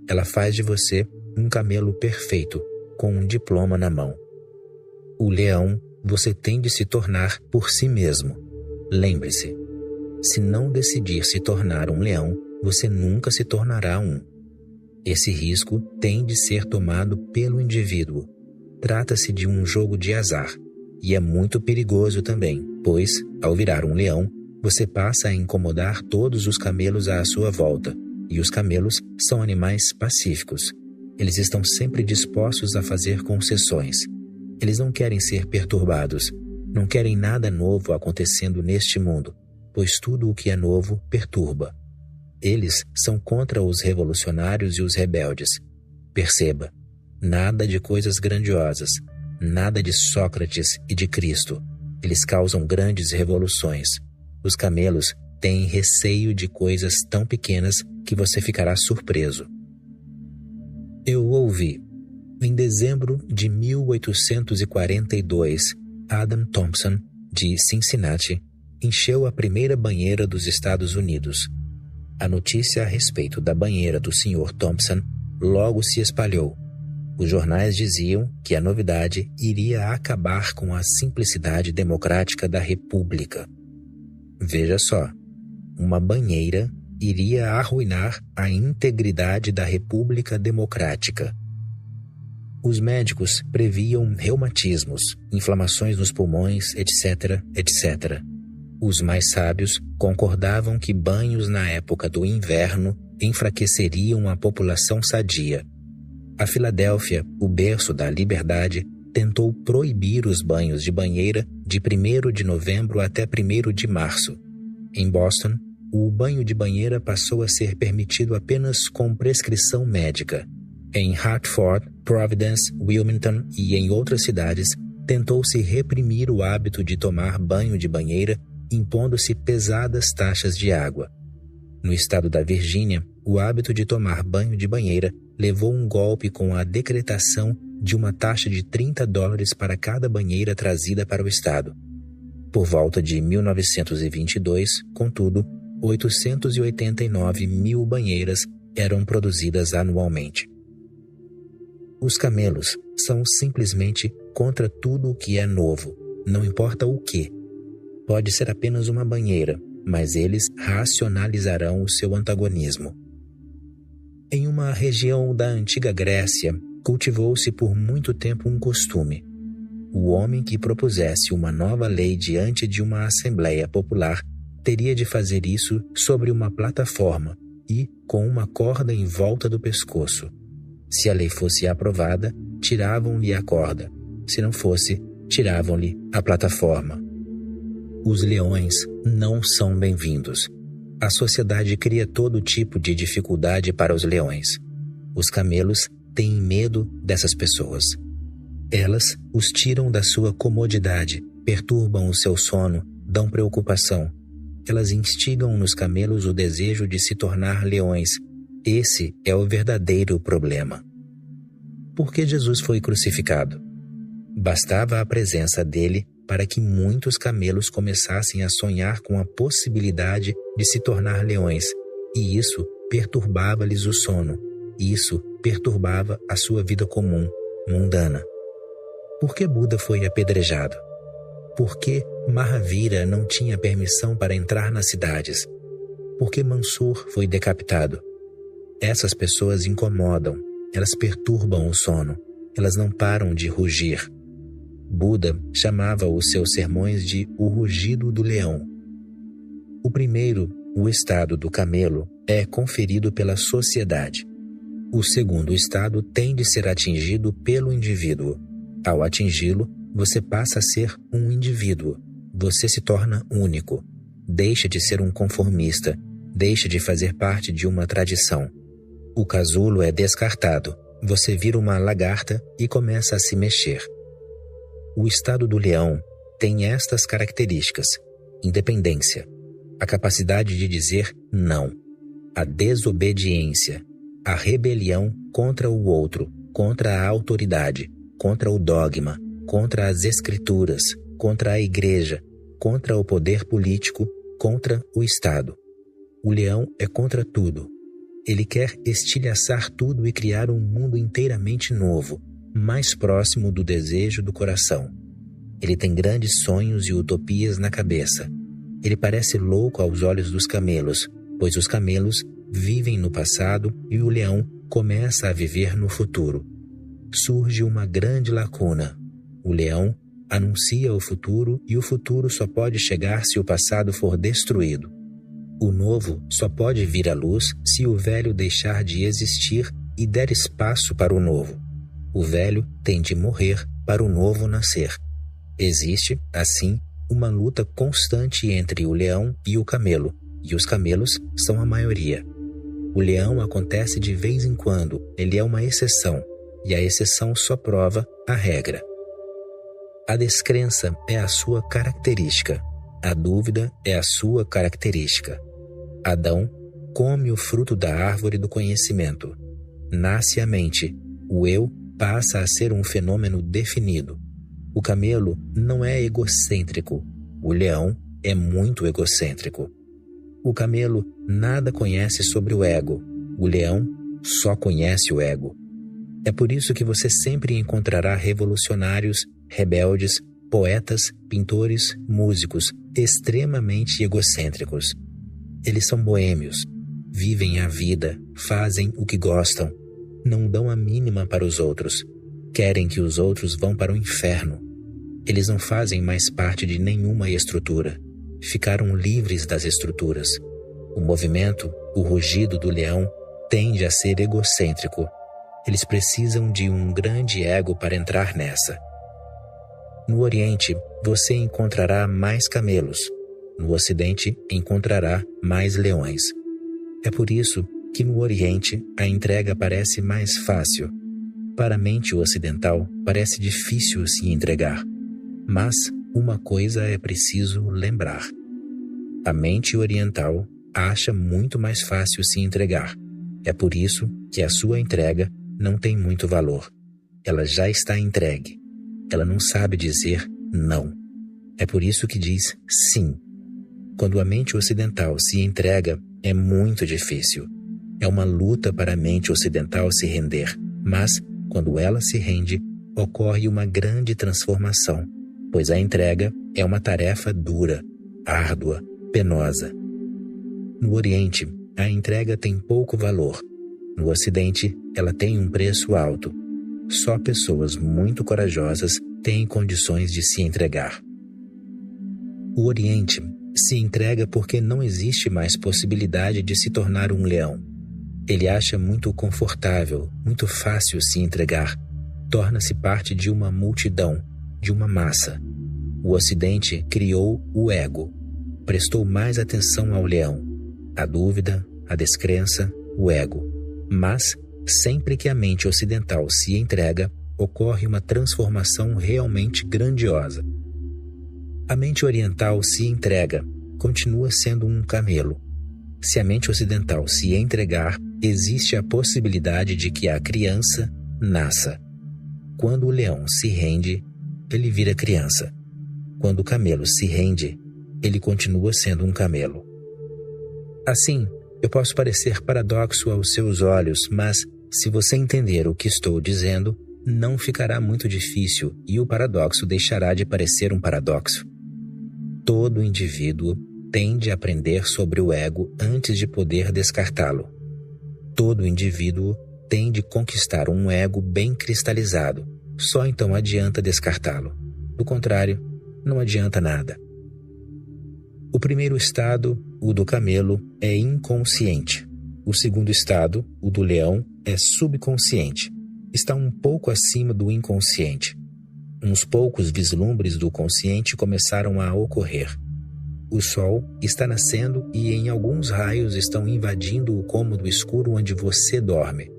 Ela faz de você um camelo perfeito, com um diploma na mão. O leão você tem de se tornar por si mesmo. Lembre-se, se não decidir se tornar um leão, você nunca se tornará um. Esse risco tem de ser tomado pelo indivíduo. Trata-se de um jogo de azar, e é muito perigoso também, pois, ao virar um leão, você passa a incomodar todos os camelos à sua volta, e os camelos são animais pacíficos. Eles estão sempre dispostos a fazer concessões. Eles não querem ser perturbados, não querem nada novo acontecendo neste mundo, pois tudo o que é novo perturba. Eles são contra os revolucionários e os rebeldes. Perceba, nada de coisas grandiosas, nada de Sócrates e de Cristo. Eles causam grandes revoluções. Os camelos têm receio de coisas tão pequenas que você ficará surpreso. Eu ouvi. Em dezembro de 1842, Adam Thompson, de Cincinnati, encheu a primeira banheira dos Estados Unidos. A notícia a respeito da banheira do Sr. Thompson logo se espalhou. Os jornais diziam que a novidade iria acabar com a simplicidade democrática da República. Veja só, uma banheira iria arruinar a integridade da República Democrática. Os médicos previam reumatismos, inflamações nos pulmões, etc., etc. Os mais sábios concordavam que banhos na época do inverno enfraqueceriam a população sadia. A Filadélfia, o berço da liberdade, tentou proibir os banhos de banheira de 1º de novembro até 1º de março. Em Boston, o banho de banheira passou a ser permitido apenas com prescrição médica. Em Hartford, Providence, Wilmington e em outras cidades, tentou-se reprimir o hábito de tomar banho de banheira, impondo-se pesadas taxas de água. No estado da Virgínia, o hábito de tomar banho de banheira levou um golpe com a decretação de uma taxa de $30 para cada banheira trazida para o estado. Por volta de 1922, contudo, 889 mil banheiras eram produzidas anualmente. Os camelos são simplesmente contra tudo o que é novo, não importa o que. Pode ser apenas uma banheira, mas eles racionalizarão o seu antagonismo. Em uma região da antiga Grécia, cultivou-se por muito tempo um costume. O homem que propusesse uma nova lei diante de uma assembleia popular teria de fazer isso sobre uma plataforma e com uma corda em volta do pescoço. Se a lei fosse aprovada, tiravam-lhe a corda. Se não fosse, tiravam-lhe a plataforma. Os leões não são bem-vindos. A sociedade cria todo tipo de dificuldade para os leões. Os camelos têm medo dessas pessoas. Elas os tiram da sua comodidade, perturbam o seu sono, dão preocupação. Elas instigam nos camelos o desejo de se tornar leões. Esse é o verdadeiro problema. Por que Jesus foi crucificado? Bastava a presença dele para que muitos camelos começassem a sonhar com a possibilidade de se tornar leões, e isso perturbava-lhes o sono. Isso perturbava a sua vida comum, mundana. Por que Buda foi apedrejado? Por que Mahavira não tinha permissão para entrar nas cidades? Por que Mansur foi decapitado? Essas pessoas incomodam, elas perturbam o sono, elas não param de rugir. Buda chamava os seus sermões de o rugido do leão. O primeiro, o estado do camelo, é conferido pela sociedade. O segundo estado tem de ser atingido pelo indivíduo. Ao atingi-lo, você passa a ser um indivíduo. Você se torna único. Deixa de ser um conformista. Deixa de fazer parte de uma tradição. O casulo é descartado. Você vira uma lagarta e começa a se mexer. O estado do leão tem estas características: independência, a capacidade de dizer não, a desobediência, a rebelião contra o outro, contra a autoridade, contra o dogma, contra as escrituras, contra a igreja, contra o poder político, contra o Estado. O leão é contra tudo. Ele quer estilhaçar tudo e criar um mundo inteiramente novo. mais próximo do desejo do coração. Ele tem grandes sonhos e utopias na cabeça. Ele parece louco aos olhos dos camelos, pois os camelos vivem no passado e o leão começa a viver no futuro. Surge uma grande lacuna. O leão anuncia o futuro e o futuro só pode chegar se o passado for destruído. O novo só pode vir à luz se o velho deixar de existir e der espaço para o novo. O velho tem de morrer para o novo nascer. Existe, assim, uma luta constante entre o leão e o camelo, e os camelos são a maioria. O leão acontece de vez em quando, ele é uma exceção, e a exceção só prova a regra. A descrença é a sua característica. A dúvida é a sua característica. Adão come o fruto da árvore do conhecimento. Nasce a mente. O eu passa a ser um fenômeno definido. O camelo não é egocêntrico. O leão é muito egocêntrico. O camelo nada conhece sobre o ego. O leão só conhece o ego. É por isso que você sempre encontrará revolucionários, rebeldes, poetas, pintores, músicos extremamente egocêntricos. Eles são boêmios, vivem a vida, fazem o que gostam, não dão a mínima para os outros, querem que os outros vão para o inferno. Eles não fazem mais parte de nenhuma estrutura, ficaram livres das estruturas. O movimento, o rugido do leão, tende a ser egocêntrico. Eles precisam de um grande ego para entrar nessa. No Oriente, você encontrará mais camelos. No Ocidente, encontrará mais leões. É por isso que no Oriente a entrega parece mais fácil. Para a mente ocidental, parece difícil se entregar. Mas uma coisa é preciso lembrar. A mente oriental acha muito mais fácil se entregar. É por isso que a sua entrega não tem muito valor. Ela já está entregue. Ela não sabe dizer não. É por isso que diz sim. Quando a mente ocidental se entrega, é muito difícil. É uma luta para a mente ocidental se render. Mas, quando ela se rende, ocorre uma grande transformação, pois a entrega é uma tarefa dura, árdua, penosa. No Oriente, a entrega tem pouco valor. No Ocidente, ela tem um preço alto. Só pessoas muito corajosas têm condições de se entregar. O Oriente se entrega porque não existe mais possibilidade de se tornar um leão. Ele acha muito confortável, muito fácil se entregar. Torna-se parte de uma multidão, de uma massa. O Ocidente criou o ego. Prestou mais atenção ao leão. A dúvida, a descrença, o ego. Mas, sempre que a mente ocidental se entrega, ocorre uma transformação realmente grandiosa. A mente oriental se entrega, continua sendo um camelo. Se a mente ocidental se entregar, existe a possibilidade de que a criança nasça. Quando o leão se rende, ele vira criança. Quando o camelo se rende, ele continua sendo um camelo. Assim, eu posso parecer paradoxo aos seus olhos, mas, se você entender o que estou dizendo, não ficará muito difícil e o paradoxo deixará de parecer um paradoxo. Todo indivíduo tende a aprender sobre o ego antes de poder descartá-lo. Todo indivíduo tem de conquistar um ego bem cristalizado, só então adianta descartá-lo. Do contrário, não adianta nada. O primeiro estado, o do camelo, é inconsciente. O segundo estado, o do leão, é subconsciente. Está um pouco acima do inconsciente. Uns poucos vislumbres do consciente começaram a ocorrer. O sol está nascendo e em alguns raios estão invadindo o cômodo escuro onde você dorme.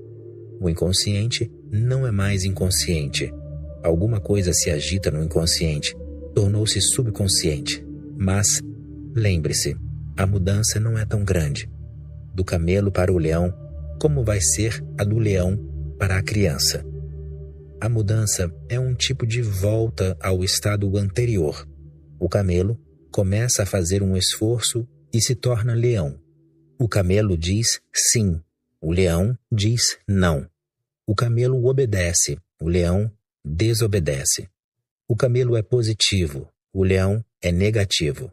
O inconsciente não é mais inconsciente. Alguma coisa se agita no inconsciente. Tornou-se subconsciente. Mas, lembre-se, a mudança não é tão grande. Do camelo para o leão, como vai ser a do leão para a criança? A mudança é um tipo de volta ao estado anterior. O camelo começa a fazer um esforço e se torna leão. O camelo diz sim, o leão diz não. O camelo obedece, o leão desobedece. O camelo é positivo, o leão é negativo.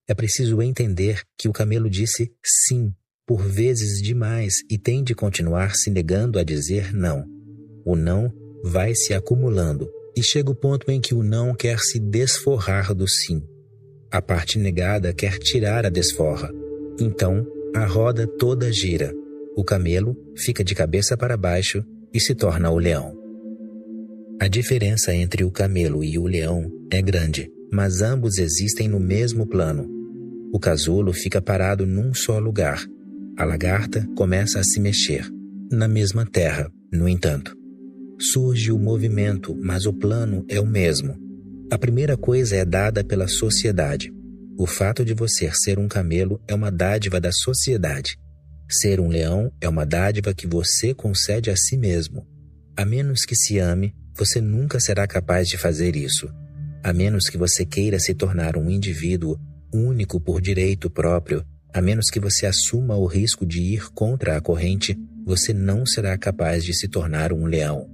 É preciso entender que o camelo disse sim por vezes demais e tem de continuar se negando a dizer não. O não vai se acumulando e chega o ponto em que o não quer se desforrar do sim. A parte negada quer tirar a desforra. Então, a roda toda gira. O camelo fica de cabeça para baixo e se torna o leão. A diferença entre o camelo e o leão é grande, mas ambos existem no mesmo plano. O casulo fica parado num só lugar. A lagarta começa a se mexer. Na mesma terra, no entanto. Surge o movimento, mas o plano é o mesmo. A primeira coisa é dada pela sociedade. O fato de você ser um camelo é uma dádiva da sociedade. Ser um leão é uma dádiva que você concede a si mesmo. A menos que se ame, você nunca será capaz de fazer isso. A menos que você queira se tornar um indivíduo único por direito próprio, a menos que você assuma o risco de ir contra a corrente, você não será capaz de se tornar um leão.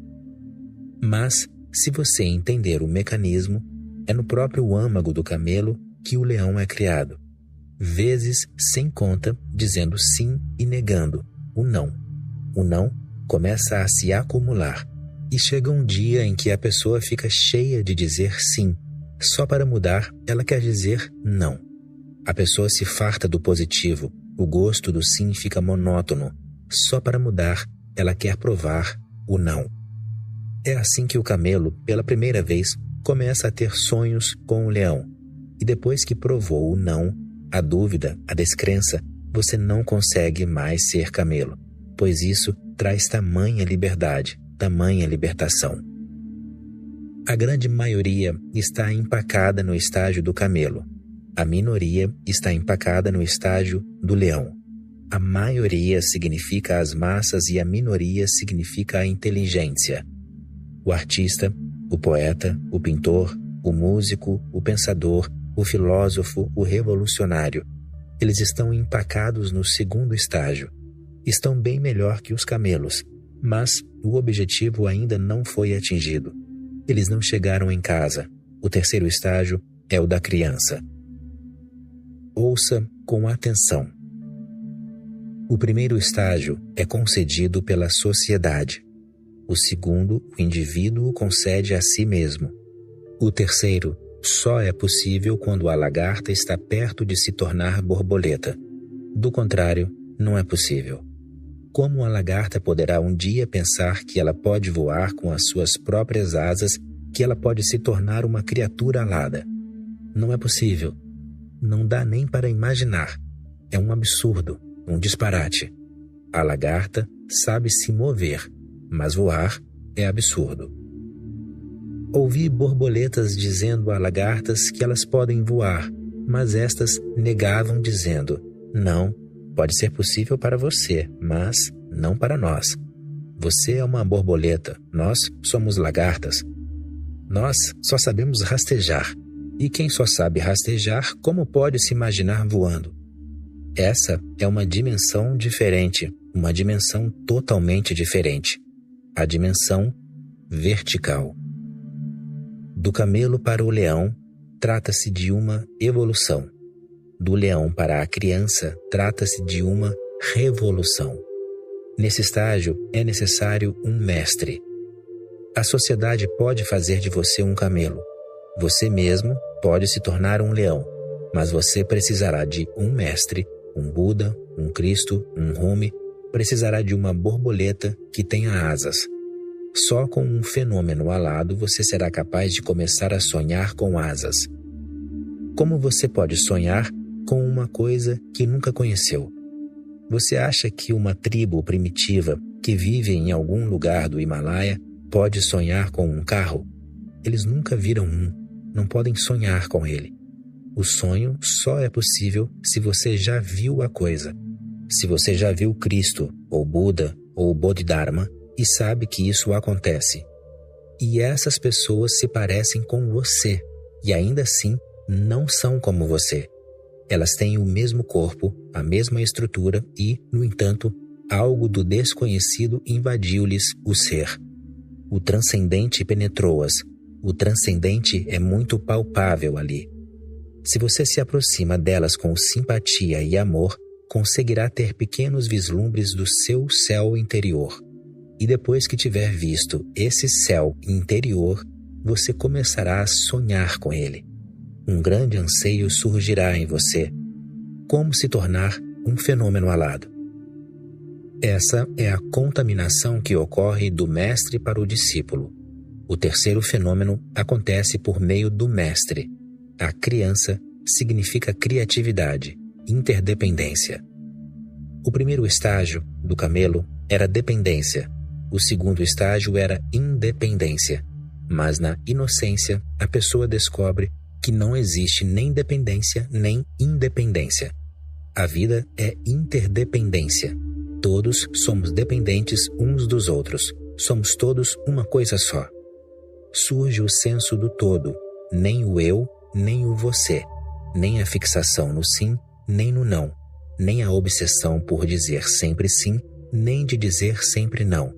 Mas, se você entender o mecanismo, é no próprio âmago do camelo que o leão é criado. Vezes sem conta, dizendo sim e negando o não. O não começa a se acumular e chega um dia em que a pessoa fica cheia de dizer sim. Só para mudar, ela quer dizer não. A pessoa se farta do positivo, o gosto do sim fica monótono. Só para mudar, ela quer provar o não. É assim que o camelo, pela primeira vez, começa a ter sonhos com o leão. E depois que provou o não, a dúvida, a descrença, você não consegue mais ser camelo, pois isso traz tamanha liberdade, tamanha libertação. A grande maioria está empacada no estágio do camelo. A minoria está empacada no estágio do leão. A maioria significa as massas e a minoria significa a inteligência. O artista, o poeta, o pintor, o músico, o pensador, o filósofo, o revolucionário. Eles estão empacados no segundo estágio. Estão bem melhor que os camelos, mas o objetivo ainda não foi atingido. Eles não chegaram em casa. O terceiro estágio é o da criança. Ouça com atenção. O primeiro estágio é concedido pela sociedade. O segundo, o indivíduo concede a si mesmo. O terceiro só é possível quando a lagarta está perto de se tornar borboleta. Do contrário, não é possível. Como a lagarta poderá um dia pensar que ela pode voar com as suas próprias asas, que ela pode se tornar uma criatura alada? Não é possível. Não dá nem para imaginar. É um absurdo, um disparate. A lagarta sabe se mover, mas voar é absurdo. Ouvi borboletas dizendo a lagartas que elas podem voar, mas estas negavam dizendo: não, pode ser possível para você, mas não para nós. Você é uma borboleta, nós somos lagartas. Nós só sabemos rastejar, e quem só sabe rastejar, como pode se imaginar voando? Essa é uma dimensão diferente, uma dimensão totalmente diferente. A dimensão vertical. Do camelo para o leão, trata-se de uma evolução. Do leão para a criança, trata-se de uma revolução. Nesse estágio, é necessário um mestre. A sociedade pode fazer de você um camelo. Você mesmo pode se tornar um leão, mas você precisará de um mestre, um Buda, um Cristo, um Rumi, precisará de uma borboleta que tenha asas. Só com um fenômeno alado você será capaz de começar a sonhar com asas. Como você pode sonhar com uma coisa que nunca conheceu? Você acha que uma tribo primitiva que vive em algum lugar do Himalaia pode sonhar com um carro? Eles nunca viram um, não podem sonhar com ele. O sonho só é possível se você já viu a coisa. Se você já viu Cristo, ou Buda, ou Bodhidharma, e sabe que isso acontece. E essas pessoas se parecem com você, e ainda assim não são como você. Elas têm o mesmo corpo, a mesma estrutura e, no entanto, algo do desconhecido invadiu-lhes o ser. O transcendente penetrou-as. O transcendente é muito palpável ali. Se você se aproxima delas com simpatia e amor, conseguirá ter pequenos vislumbres do seu céu interior. E depois que tiver visto esse céu interior, você começará a sonhar com ele. Um grande anseio surgirá em você. Como se tornar um fenômeno alado? Essa é a contaminação que ocorre do mestre para o discípulo. O terceiro fenômeno acontece por meio do mestre. A criança significa criatividade, interdependência. O primeiro estágio do camelo era dependência. O segundo estágio era independência. Mas na inocência, a pessoa descobre que não existe nem dependência nem independência. A vida é interdependência. Todos somos dependentes uns dos outros. Somos todos uma coisa só. Surge o senso do todo, nem o eu, nem o você, nem a fixação no sim, nem no não, nem a obsessão por dizer sempre sim, nem de dizer sempre não.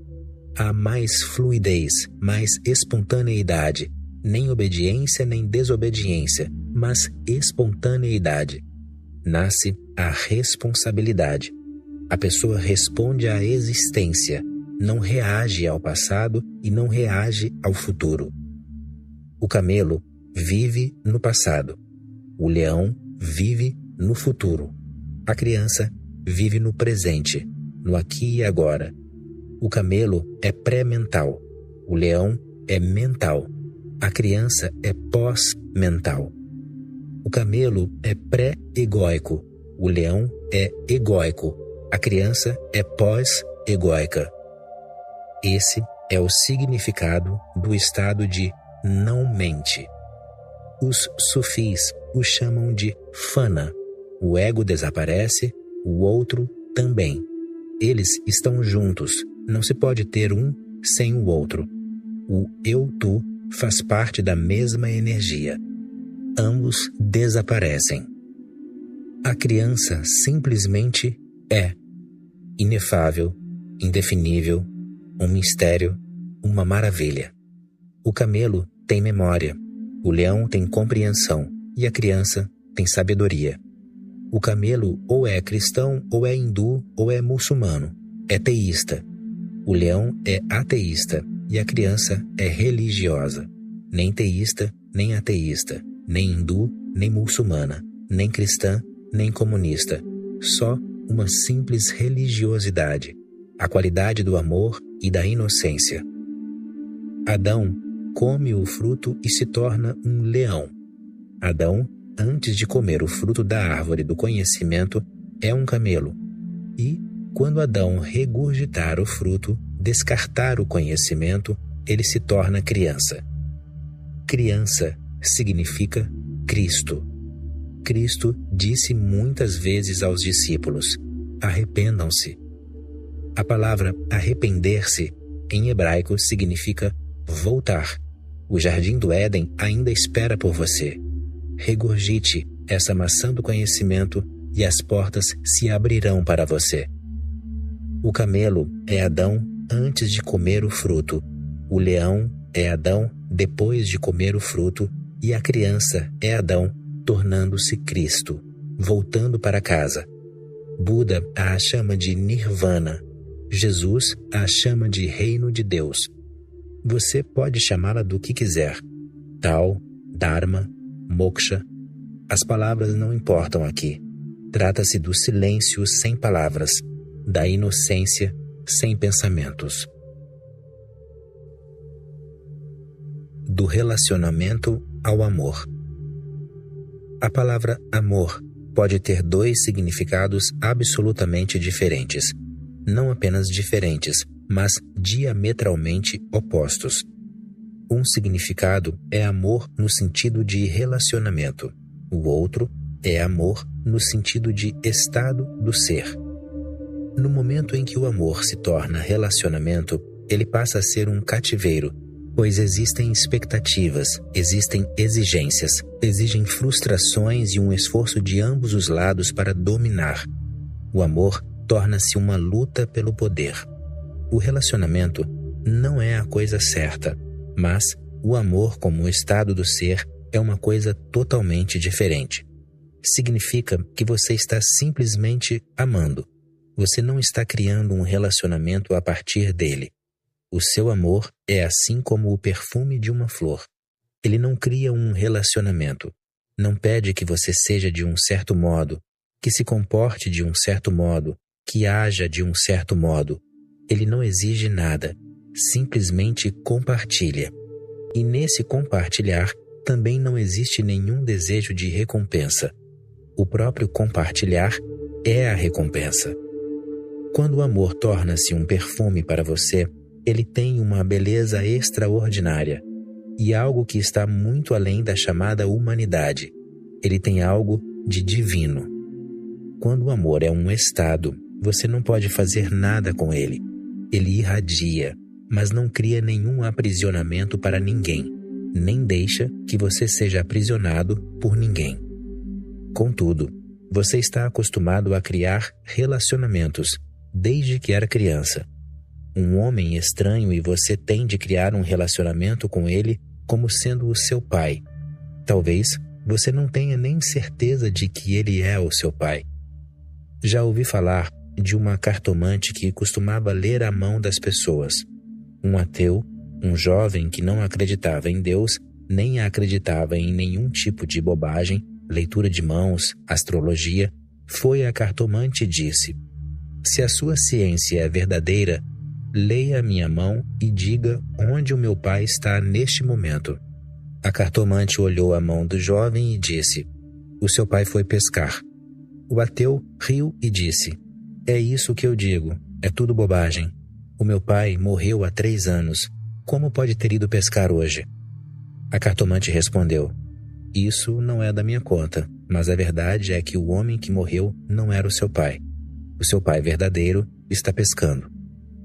Há mais fluidez, mais espontaneidade, nem obediência nem desobediência, mas espontaneidade. Nasce a responsabilidade. A pessoa responde à existência, não reage ao passado e não reage ao futuro. O camelo vive no passado. O leão vive no futuro. A criança vive no presente, no aqui e agora. O camelo é pré-mental. O leão é mental. A criança é pós-mental. O camelo é pré-egóico. O leão é egóico. A criança é pós-egóica. Esse é o significado do estado de não-mente. Os sufis o chamam de fana. O ego desaparece, o outro também. Eles estão juntos. Não se pode ter um sem o outro. O eu-tu faz parte da mesma energia. Ambos desaparecem. A criança simplesmente é. Inefável, indefinível, um mistério, uma maravilha. O camelo tem memória, o leão tem compreensão e a criança tem sabedoria. O camelo ou é cristão, ou é hindu, ou é muçulmano, é teísta. O leão é ateísta e a criança é religiosa. Nem teísta, nem ateísta, nem hindu, nem muçulmana, nem cristã, nem comunista. Só uma simples religiosidade, a qualidade do amor e da inocência. Adão come o fruto e se torna um leão. Adão, antes de comer o fruto da árvore do conhecimento, é um camelo. E, quando Adão regurgitar o fruto, descartar o conhecimento, ele se torna criança. Criança significa Cristo. Cristo disse muitas vezes aos discípulos: arrependam-se. A palavra arrepender-se, em hebraico, significa voltar. O jardim do Éden ainda espera por você. Regurgite essa maçã do conhecimento e as portas se abrirão para você. O camelo é Adão antes de comer o fruto. O leão é Adão depois de comer o fruto. E a criança é Adão tornando-se Cristo, voltando para casa. Buda a chama de Nirvana. Jesus a chama de Reino de Deus. Você pode chamá-la do que quiser. Tal, Dharma, Moksha. As palavras não importam aqui. Trata-se do silêncio sem palavras, da inocência sem pensamentos. Do relacionamento ao amor. A palavra amor pode ter dois significados absolutamente diferentes. Não apenas diferentes, mas diametralmente opostos. Um significado é amor no sentido de relacionamento. O outro é amor no sentido de estado do ser. No momento em que o amor se torna relacionamento, ele passa a ser um cativeiro, pois existem expectativas, existem exigências, exigem frustrações e um esforço de ambos os lados para dominar. O amor torna-se uma luta pelo poder. O relacionamento não é a coisa certa, mas o amor como estado do ser é uma coisa totalmente diferente. Significa que você está simplesmente amando. Você não está criando um relacionamento a partir dele. O seu amor é assim como o perfume de uma flor. Ele não cria um relacionamento. Não pede que você seja de um certo modo, que se comporte de um certo modo, que haja de um certo modo. Ele não exige nada. Simplesmente compartilha. E nesse compartilhar também não existe nenhum desejo de recompensa. O próprio compartilhar é a recompensa. Quando o amor torna-se um perfume para você, ele tem uma beleza extraordinária e algo que está muito além da chamada humanidade. Ele tem algo de divino. Quando o amor é um estado, você não pode fazer nada com ele. Ele irradia, mas não cria nenhum aprisionamento para ninguém, nem deixa que você seja aprisionado por ninguém. Contudo, você está acostumado a criar relacionamentos desde que era criança. Um homem estranho e você tem de criar um relacionamento com ele como sendo o seu pai. Talvez você não tenha nem certeza de que ele é o seu pai. Já ouvi falar de uma cartomante que costumava ler a mão das pessoas. Um ateu, um jovem que não acreditava em Deus, nem acreditava em nenhum tipo de bobagem, leitura de mãos, astrologia, foi à cartomante e disse: "Se a sua ciência é verdadeira, leia a minha mão e diga onde o meu pai está neste momento." A cartomante olhou a mão do jovem e disse: "O seu pai foi pescar." O ateu riu e disse: "É isso que eu digo, é tudo bobagem. O meu pai morreu há 3 anos. Como pode ter ido pescar hoje?" A cartomante respondeu: "Isso não é da minha conta, mas a verdade é que o homem que morreu não era o seu pai. O seu pai verdadeiro está pescando.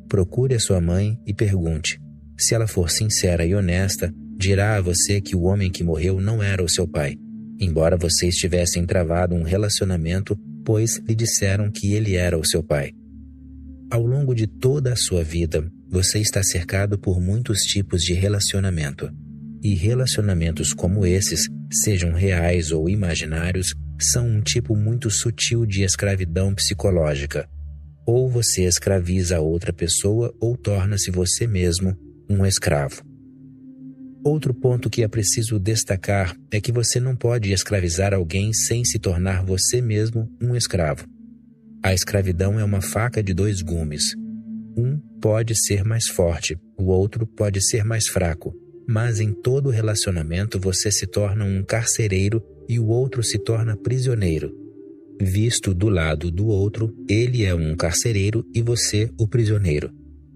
Procure a sua mãe e pergunte. Se ela for sincera e honesta, dirá a você que o homem que morreu não era o seu pai, embora vocês tivessem travado um relacionamento, pois lhe disseram que ele era o seu pai." Ao longo de toda a sua vida, você está cercado por muitos tipos de relacionamento. E relacionamentos como esses, sejam reais ou imaginários, são um tipo muito sutil de escravidão psicológica. Ou você escraviza a outra pessoa ou torna-se você mesmo um escravo. Outro ponto que é preciso destacar é que você não pode escravizar alguém sem se tornar você mesmo um escravo. A escravidão é uma faca de 2 gumes. Um pode ser mais forte, o outro pode ser mais fraco, mas em todo relacionamento você se torna um carcereiro e o outro se torna prisioneiro. Visto do lado do outro, ele é um carcereiro e você o prisioneiro.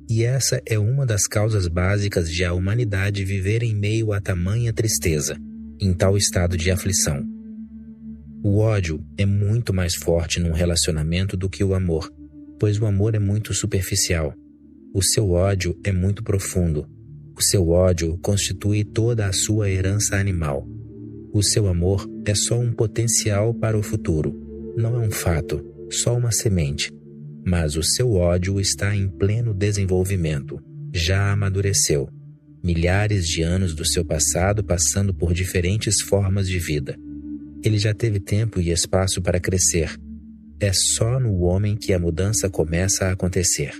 E essa é uma das causas básicas de a humanidade viver em meio a tamanha tristeza, em tal estado de aflição. O ódio é muito mais forte num relacionamento do que o amor, pois o amor é muito superficial. O seu ódio é muito profundo. O seu ódio constitui toda a sua herança animal. O seu amor é só um potencial para o futuro. Não é um fato, só uma semente. Mas o seu ódio está em pleno desenvolvimento. Já amadureceu. Milhares de anos do seu passado passando por diferentes formas de vida. Ele já teve tempo e espaço para crescer. É só no homem que a mudança começa a acontecer.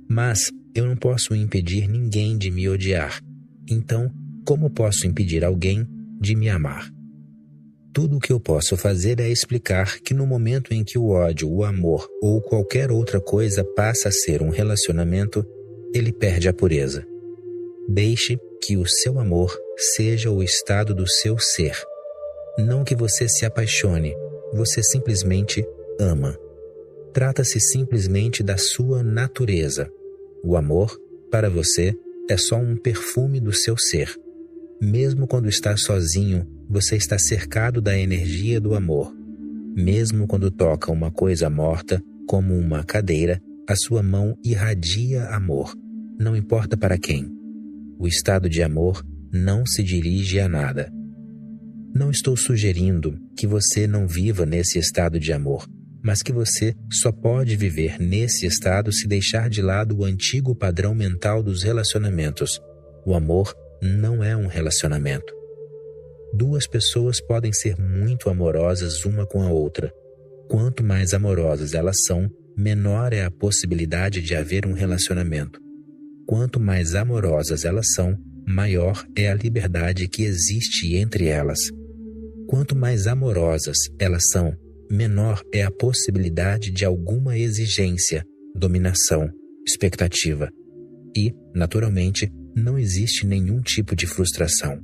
Mas eu não posso impedir ninguém de me odiar. Então, como posso impedir alguém de me amar? Tudo o que eu posso fazer é explicar que no momento em que o ódio, o amor ou qualquer outra coisa passa a ser um relacionamento, ele perde a pureza. Deixe que o seu amor seja o estado do seu ser. Não que você se apaixone, você simplesmente ama. Trata-se simplesmente da sua natureza. O amor, para você, é só um perfume do seu ser. Mesmo quando está sozinho, você está cercado da energia do amor. Mesmo quando toca uma coisa morta, como uma cadeira, a sua mão irradia amor, não importa para quem. O estado de amor não se dirige a nada. Não estou sugerindo que você não viva nesse estado de amor, mas que você só pode viver nesse estado se deixar de lado o antigo padrão mental dos relacionamentos. O amor não é um relacionamento. Duas pessoas podem ser muito amorosas uma com a outra. Quanto mais amorosas elas são, menor é a possibilidade de haver um relacionamento. Quanto mais amorosas elas são, maior é a liberdade que existe entre elas. Quanto mais amorosas elas são, menor é a possibilidade de alguma exigência, dominação, expectativa. E, naturalmente, não existe nenhum tipo de frustração.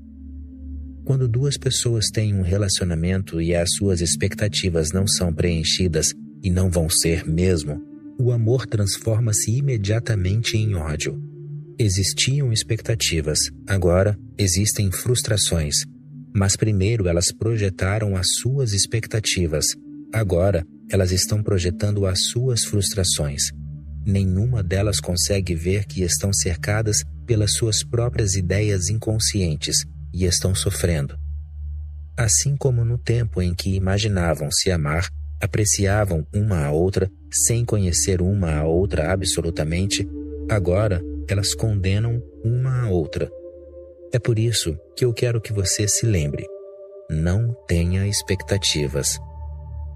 Quando duas pessoas têm um relacionamento e as suas expectativas não são preenchidas e não vão ser mesmo, o amor transforma-se imediatamente em ódio. Existiam expectativas, agora existem frustrações. Mas primeiro elas projetaram as suas expectativas, agora elas estão projetando as suas frustrações. Nenhuma delas consegue ver que estão cercadas pelas suas próprias ideias inconscientes e estão sofrendo. Assim como no tempo em que imaginavam se amar, apreciavam uma a outra sem conhecer uma a outra absolutamente, agora elas condenam uma a outra. É por isso que eu quero que você se lembre. Não tenha expectativas.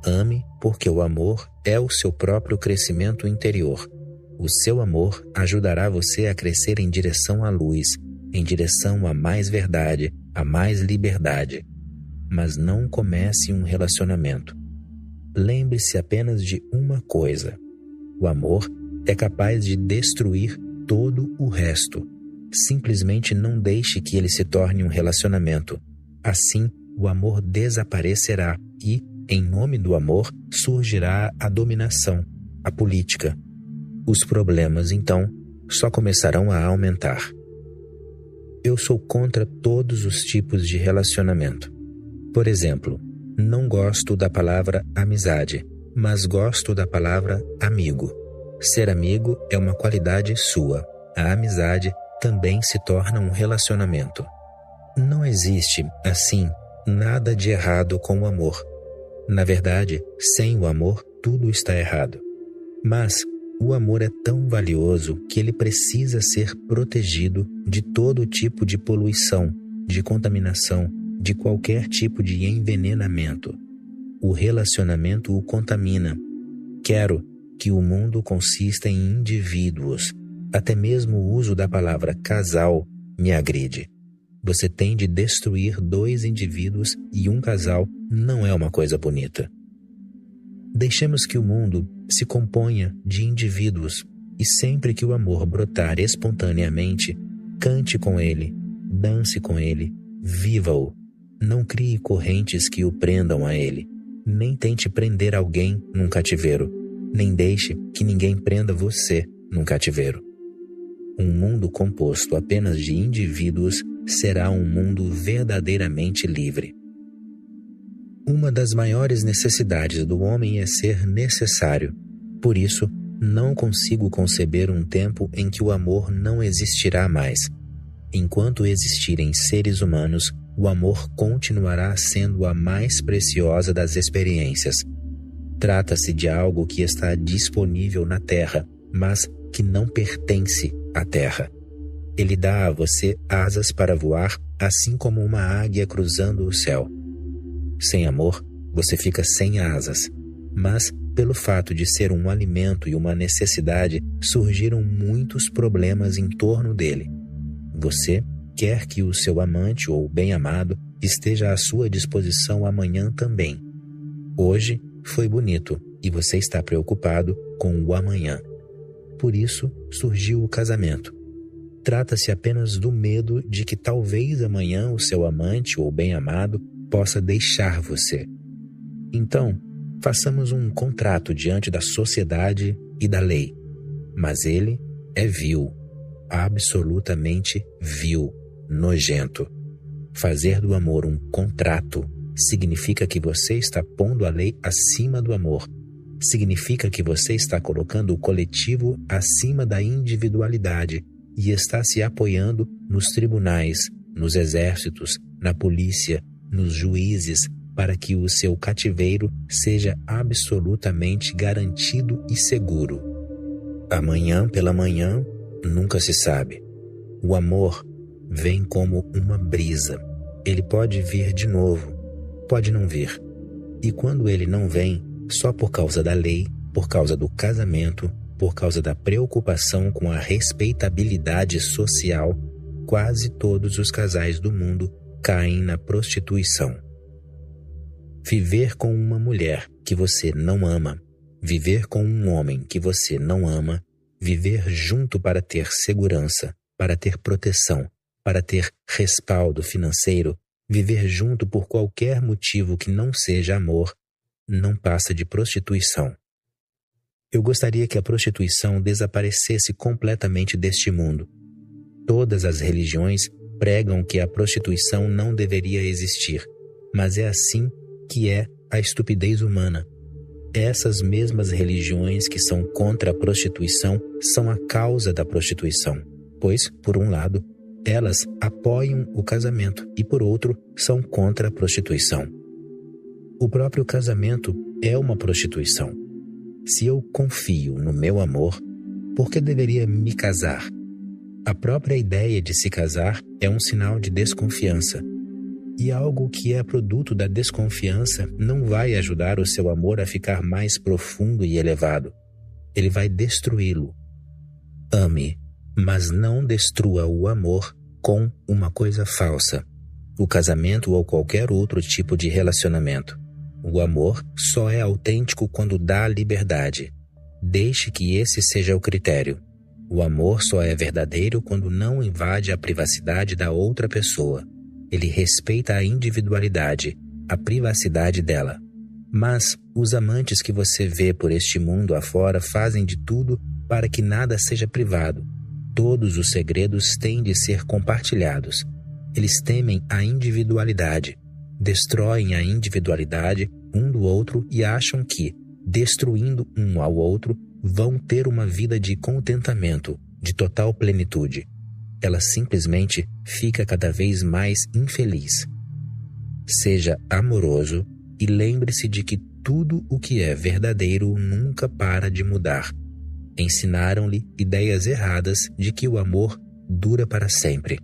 Ame porque o amor é o seu próprio crescimento interior. O seu amor ajudará você a crescer em direção à luz, em direção a mais verdade, a mais liberdade. Mas não comece um relacionamento. Lembre-se apenas de uma coisa. O amor é capaz de destruir todo o resto. Simplesmente não deixe que ele se torne um relacionamento. Assim, o amor desaparecerá e, em nome do amor, surgirá a dominação, a política. Os problemas, então, só começarão a aumentar. Eu sou contra todos os tipos de relacionamento. Por exemplo, não gosto da palavra amizade, mas gosto da palavra amigo. Ser amigo é uma qualidade sua. A amizade também se torna um relacionamento. Não existe, assim, nada de errado com o amor. Na verdade, sem o amor, tudo está errado. Mas o amor é tão valioso que ele precisa ser protegido de todo tipo de poluição, de contaminação, de qualquer tipo de envenenamento. O relacionamento o contamina. Quero que o mundo consista em indivíduos. Até mesmo o uso da palavra casal me agride. Você tem de destruir dois indivíduos e um casal não é uma coisa bonita. Deixemos que o mundo se componha de indivíduos e sempre que o amor brotar espontaneamente, cante com ele, dance com ele, viva-o. Não crie correntes que o prendam a ele. Nem tente prender alguém num cativeiro. Nem deixe que ninguém prenda você num cativeiro. Um mundo composto apenas de indivíduos será um mundo verdadeiramente livre. Uma das maiores necessidades do homem é ser necessário. Por isso, não consigo conceber um tempo em que o amor não existirá mais. Enquanto existirem seres humanos, o amor continuará sendo a mais preciosa das experiências. Trata-se de algo que está disponível na Terra, mas que não pertence à Terra. Ele dá a você asas para voar, assim como uma águia cruzando o céu. Sem amor, você fica sem asas, mas pelo fato de ser um alimento e uma necessidade, surgiram muitos problemas em torno dele. Você quer que o seu amante ou bem-amado esteja à sua disposição amanhã também. Hoje foi bonito e você está preocupado com o amanhã. Por isso surgiu o casamento. Trata-se apenas do medo de que talvez amanhã o seu amante ou bem-amado possa deixar você. Então, façamos um contrato diante da sociedade e da lei. Mas ele é vil, absolutamente vil, nojento. Fazer do amor um contrato significa que você está pondo a lei acima do amor. Significa que você está colocando o coletivo acima da individualidade e está se apoiando nos tribunais, nos exércitos, na polícia, nos juízes, para que o seu cativeiro seja absolutamente garantido e seguro. Amanhã pela manhã, nunca se sabe. O amor vem como uma brisa. Ele pode vir de novo, pode não vir. E quando ele não vem, só por causa da lei, por causa do casamento, por causa da preocupação com a respeitabilidade social, quase todos os casais do mundo caem na prostituição. Viver com uma mulher que você não ama, viver com um homem que você não ama, viver junto para ter segurança, para ter proteção, para ter respaldo financeiro, viver junto por qualquer motivo que não seja amor, não passa de prostituição. Eu gostaria que a prostituição desaparecesse completamente deste mundo. Todas as religiões pregam que a prostituição não deveria existir, mas é assim que é a estupidez humana. Essas mesmas religiões que são contra a prostituição são a causa da prostituição, pois, por um lado, elas apoiam o casamento e, por outro, são contra a prostituição. O próprio casamento é uma prostituição. Se eu confio no meu amor, por que deveria me casar? A própria ideia de se casar é um sinal de desconfiança. E algo que é produto da desconfiança não vai ajudar o seu amor a ficar mais profundo e elevado. Ele vai destruí-lo. Ame, mas não destrua o amor com uma coisa falsa, o casamento ou qualquer outro tipo de relacionamento. O amor só é autêntico quando dá liberdade. Deixe que esse seja o critério. O amor só é verdadeiro quando não invade a privacidade da outra pessoa. Ele respeita a individualidade, a privacidade dela. Mas os amantes que você vê por este mundo afora fazem de tudo para que nada seja privado. Todos os segredos têm de ser compartilhados. Eles temem a individualidade, destroem a individualidade um do outro e acham que, destruindo um ao outro, vão ter uma vida de contentamento, de total plenitude. Ela simplesmente fica cada vez mais infeliz. Seja amoroso e lembre-se de que tudo o que é verdadeiro nunca para de mudar. Ensinaram-lhe ideias erradas de que o amor dura para sempre.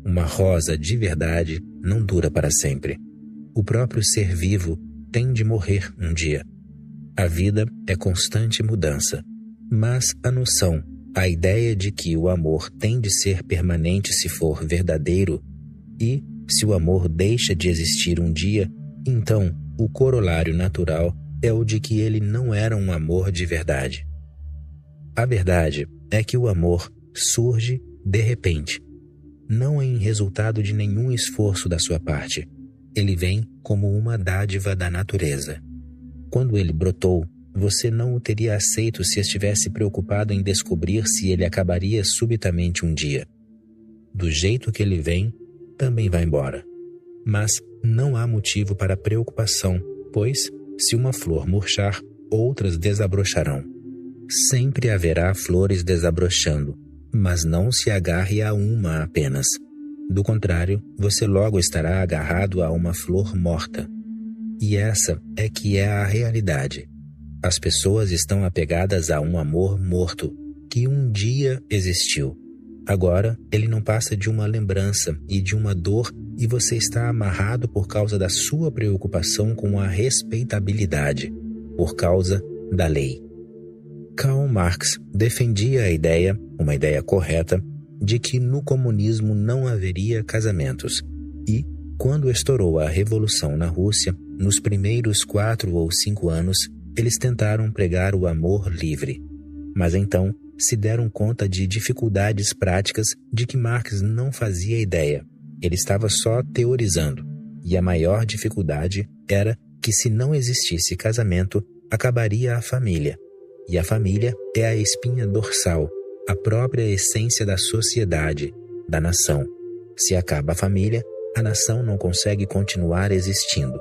Uma rosa de verdade não dura para sempre. O próprio ser vivo tem de morrer um dia. A vida é constante mudança, mas a noção, a ideia de que o amor tem de ser permanente se for verdadeiro e, se o amor deixa de existir um dia, então o corolário natural é o de que ele não era um amor de verdade. A verdade é que o amor surge de repente, não em resultado de nenhum esforço da sua parte. Ele vem como uma dádiva da natureza. Quando ele brotou, você não o teria aceito se estivesse preocupado em descobrir se ele acabaria subitamente um dia. Do jeito que ele vem, também vai embora. Mas não há motivo para preocupação, pois, se uma flor murchar, outras desabrocharão. Sempre haverá flores desabrochando, mas não se agarre a uma apenas. Do contrário, você logo estará agarrado a uma flor morta. E essa é que é a realidade. As pessoas estão apegadas a um amor morto, que um dia existiu. Agora, ele não passa de uma lembrança e de uma dor, e você está amarrado por causa da sua preocupação com a respeitabilidade, por causa da lei. Karl Marx defendia a ideia, uma ideia correta, de que no comunismo não haveria casamentos. E, quando estourou a Revolução na Rússia, nos primeiros 4 ou 5 anos, eles tentaram pregar o amor livre. Mas então se deram conta de dificuldades práticas de que Marx não fazia ideia. Ele estava só teorizando. E a maior dificuldade era que, se não existisse casamento, acabaria a família. E a família é a espinha dorsal, a própria essência da sociedade, da nação. Se acaba a família, a nação não consegue continuar existindo.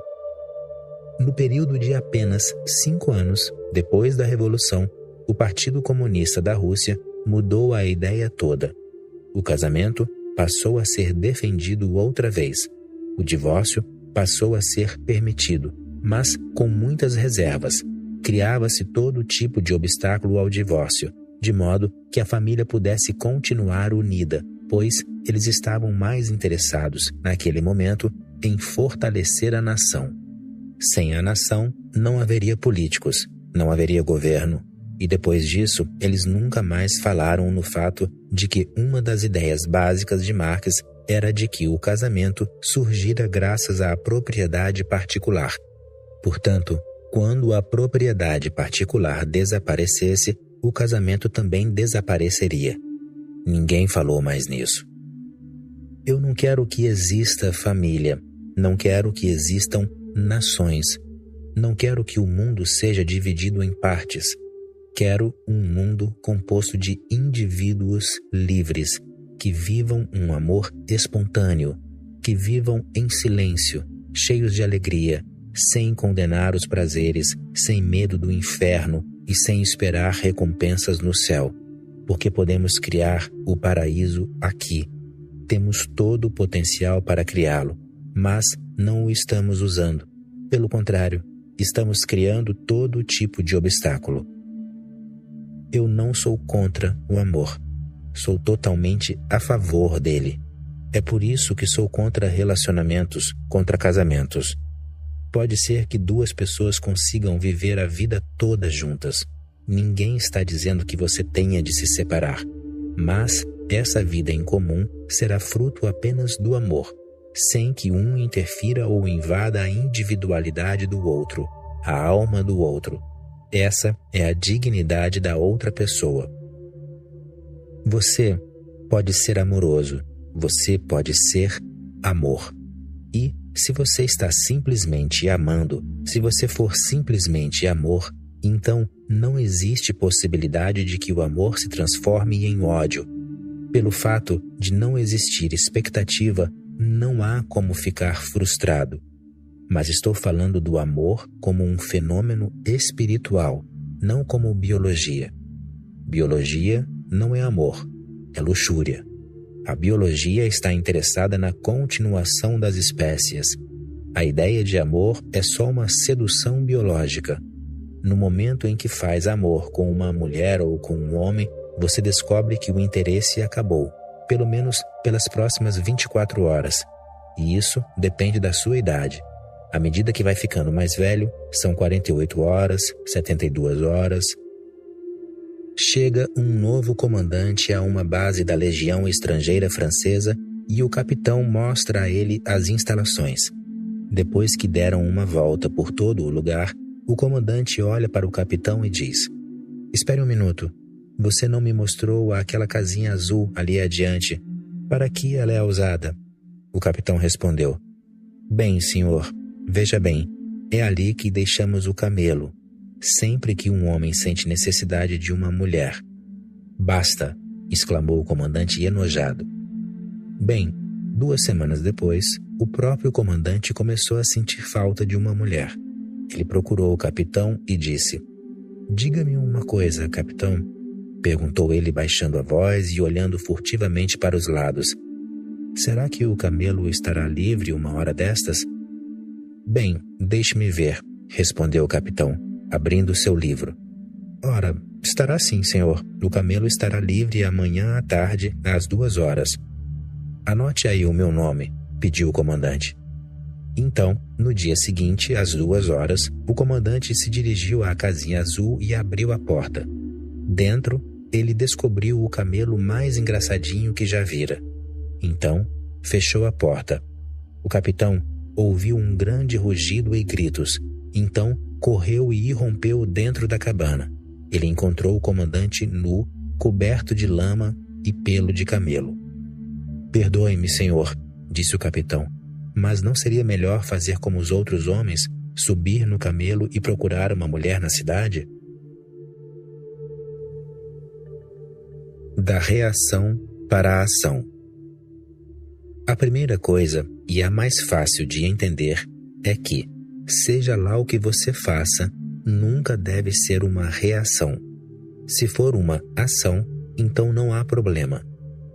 No período de apenas 5 anos, depois da Revolução, o Partido Comunista da Rússia mudou a ideia toda. O casamento passou a ser defendido outra vez. O divórcio passou a ser permitido, mas com muitas reservas. Criava-se todo tipo de obstáculo ao divórcio, de modo que a família pudesse continuar unida, pois eles estavam mais interessados, naquele momento, em fortalecer a nação. Sem a nação, não haveria políticos, não haveria governo, e depois disso, eles nunca mais falaram no fato de que uma das ideias básicas de Marx era de que o casamento surgira graças à propriedade particular. Portanto, quando a propriedade particular desaparecesse, o casamento também desapareceria. Ninguém falou mais nisso. Eu não quero que exista família, não quero que existam nações, não quero que o mundo seja dividido em partes. Quero um mundo composto de indivíduos livres, que vivam um amor espontâneo, que vivam em silêncio, cheios de alegria, sem condenar os prazeres, sem medo do inferno e sem esperar recompensas no céu, porque podemos criar o paraíso aqui. Temos todo o potencial para criá-lo, mas não o estamos usando. Pelo contrário, estamos criando todo tipo de obstáculo. Eu não sou contra o amor. Sou totalmente a favor dele. É por isso que sou contra relacionamentos, contra casamentos. Pode ser que duas pessoas consigam viver a vida toda juntas. Ninguém está dizendo que você tenha de se separar. Mas essa vida em comum será fruto apenas do amor, sem que um interfira ou invada a individualidade do outro, a alma do outro. Essa é a dignidade da outra pessoa. Você pode ser amoroso, você pode ser amor. E, se você está simplesmente amando, se você for simplesmente amor, então não existe possibilidade de que o amor se transforme em ódio. Pelo fato de não existir expectativa, não há como ficar frustrado. Mas estou falando do amor como um fenômeno espiritual, não como biologia. Biologia não é amor, é luxúria. A biologia está interessada na continuação das espécies. A ideia de amor é só uma sedução biológica. No momento em que faz amor com uma mulher ou com um homem, você descobre que o interesse acabou, pelo menos pelas próximas 24 horas. E isso depende da sua idade. À medida que vai ficando mais velho, são 48 horas, 72 horas. Chega um novo comandante a uma base da Legião Estrangeira Francesa e o capitão mostra a ele as instalações. Depois que deram uma volta por todo o lugar, o comandante olha para o capitão e diz: "Espere um minuto. Você não me mostrou aquela casinha azul ali adiante. Para que ela é usada?" O capitão respondeu: "Bem, senhor, veja bem, é ali que deixamos o camelo, sempre que um homem sente necessidade de uma mulher." "Basta!" exclamou o comandante enojado. Bem, 2 semanas depois, o próprio comandante começou a sentir falta de uma mulher. Ele procurou o capitão e disse: "Diga-me uma coisa, capitão," perguntou ele baixando a voz e olhando furtivamente para os lados. "Será que o camelo estará livre uma hora destas?" "Bem, deixe-me ver," respondeu o capitão, abrindo seu livro. "Ora, estará sim, senhor. O camelo estará livre amanhã à tarde, às 2 horas." "Anote aí o meu nome," pediu o comandante. Então, no dia seguinte, às 2 horas, o comandante se dirigiu à casinha azul e abriu a porta. Dentro, ele descobriu o camelo mais engraçadinho que já vira. Então, fechou a porta. O capitão ouviu um grande rugido e gritos. Então, correu e irrompeu dentro da cabana. Ele encontrou o comandante nu, coberto de lama e pelo de camelo. "Perdoe-me, senhor," disse o capitão, "mas não seria melhor fazer como os outros homens, subir no camelo e procurar uma mulher na cidade?" Da reação para a ação. A primeira coisa, e a mais fácil de entender, é que, seja lá o que você faça, nunca deve ser uma reação. Se for uma ação, então não há problema.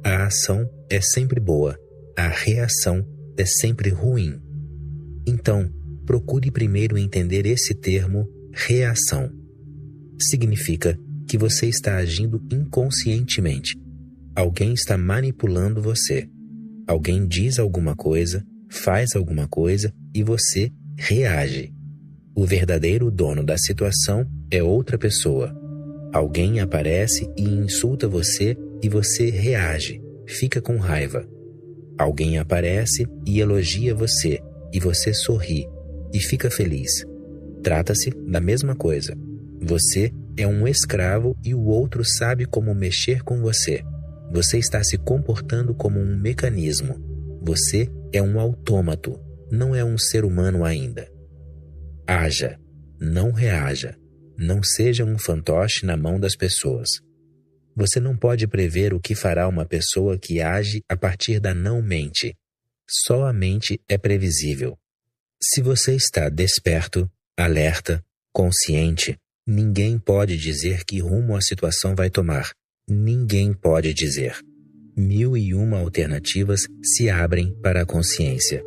A ação é sempre boa, a reação é sempre ruim. Então, procure primeiro entender esse termo reação. Significa que você está agindo inconscientemente. Alguém está manipulando você. Alguém diz alguma coisa, faz alguma coisa e você reage. O verdadeiro dono da situação é outra pessoa. Alguém aparece e insulta você e você reage, fica com raiva. Alguém aparece e elogia você e você sorri e fica feliz. Trata-se da mesma coisa. Você é um escravo e o outro sabe como mexer com você. Você está se comportando como um mecanismo. Você é um autômato, não é um ser humano ainda. Haja, não reaja. Não seja um fantoche na mão das pessoas. Você não pode prever o que fará uma pessoa que age a partir da não-mente. Só a mente é previsível. Se você está desperto, alerta, consciente, ninguém pode dizer que rumo a situação vai tomar. Ninguém pode dizer. 1001 alternativas se abrem para a consciência.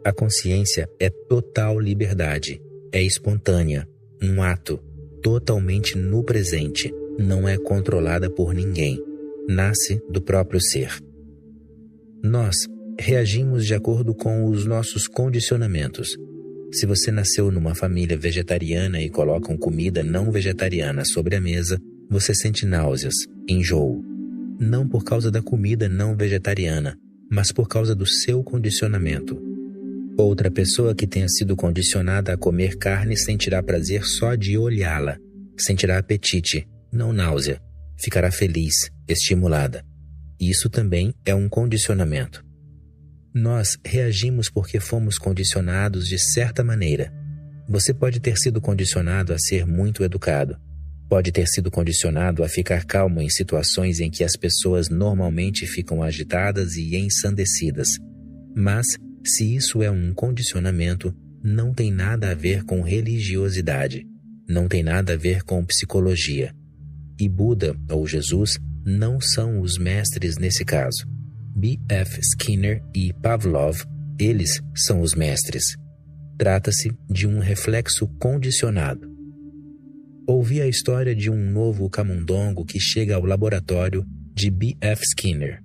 A consciência é total liberdade, é espontânea, um ato, totalmente no presente, não é controlada por ninguém, nasce do próprio ser. Nós reagimos de acordo com os nossos condicionamentos. Se você nasceu numa família vegetariana e colocam comida não vegetariana sobre a mesa, você sente náuseas, enjoo. Não por causa da comida não vegetariana, mas por causa do seu condicionamento. Outra pessoa que tenha sido condicionada a comer carne sentirá prazer só de olhá-la. Sentirá apetite, não náusea. Ficará feliz, estimulada. Isso também é um condicionamento. Nós reagimos porque fomos condicionados de certa maneira. Você pode ter sido condicionado a ser muito educado. Pode ter sido condicionado a ficar calmo em situações em que as pessoas normalmente ficam agitadas e ensandecidas. Mas, se isso é um condicionamento, não tem nada a ver com religiosidade, não tem nada a ver com psicologia. E Buda ou Jesus não são os mestres nesse caso. B.F. Skinner e Pavlov, eles são os mestres. Trata-se de um reflexo condicionado. Ouvi a história de um novo camundongo que chega ao laboratório de B.F. Skinner.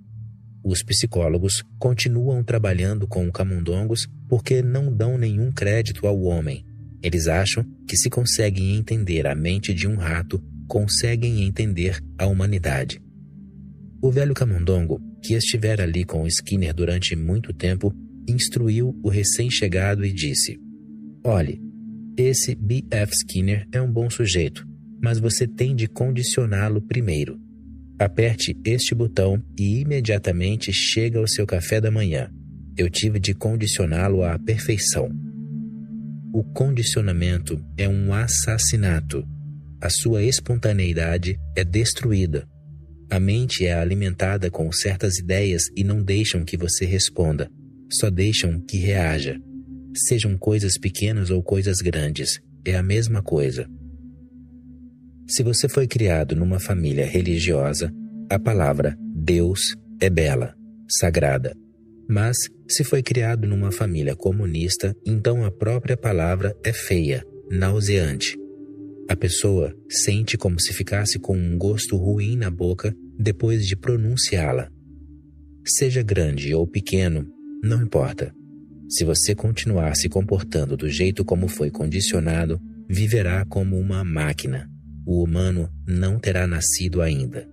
Os psicólogos continuam trabalhando com camundongos porque não dão nenhum crédito ao homem. Eles acham que se conseguem entender a mente de um rato, conseguem entender a humanidade. O velho camundongo, que estivera ali com Skinner durante muito tempo, instruiu o recém-chegado e disse: "Olhe, esse B.F. Skinner é um bom sujeito, mas você tem de condicioná-lo primeiro. Aperte este botão e imediatamente chega ao seu café da manhã. Eu tive de condicioná-lo à perfeição." O condicionamento é um assassinato. A sua espontaneidade é destruída. A mente é alimentada com certas ideias e não deixam que você responda, só deixam que reaja. Sejam coisas pequenas ou coisas grandes, é a mesma coisa. Se você foi criado numa família religiosa, a palavra Deus é bela, sagrada. Mas, se foi criado numa família comunista, então a própria palavra é feia, nauseante. A pessoa sente como se ficasse com um gosto ruim na boca depois de pronunciá-la. Seja grande ou pequeno, não importa. Se você continuar se comportando do jeito como foi condicionado, viverá como uma máquina. O humano não terá nascido ainda.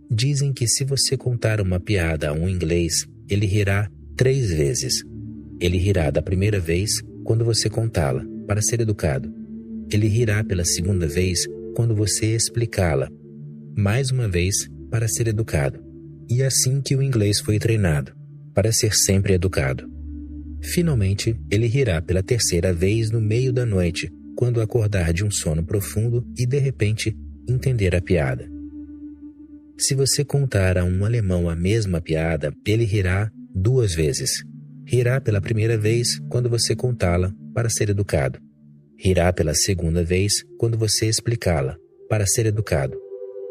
Dizem que se você contar uma piada a um inglês, ele rirá 3 vezes. Ele rirá da primeira vez quando você contá-la, para ser educado. Ele rirá pela segunda vez quando você explicá-la. Mais uma vez, para ser educado. E assim que o inglês foi treinado, para ser sempre educado. Finalmente, ele rirá pela 3ª vez no meio da noite, quando acordar de um sono profundo e, de repente, entender a piada. Se você contar a um alemão a mesma piada, ele rirá 2 vezes. Rirá pela primeira vez quando você contá-la, para ser educado. Rirá pela segunda vez quando você explicá-la, para ser educado.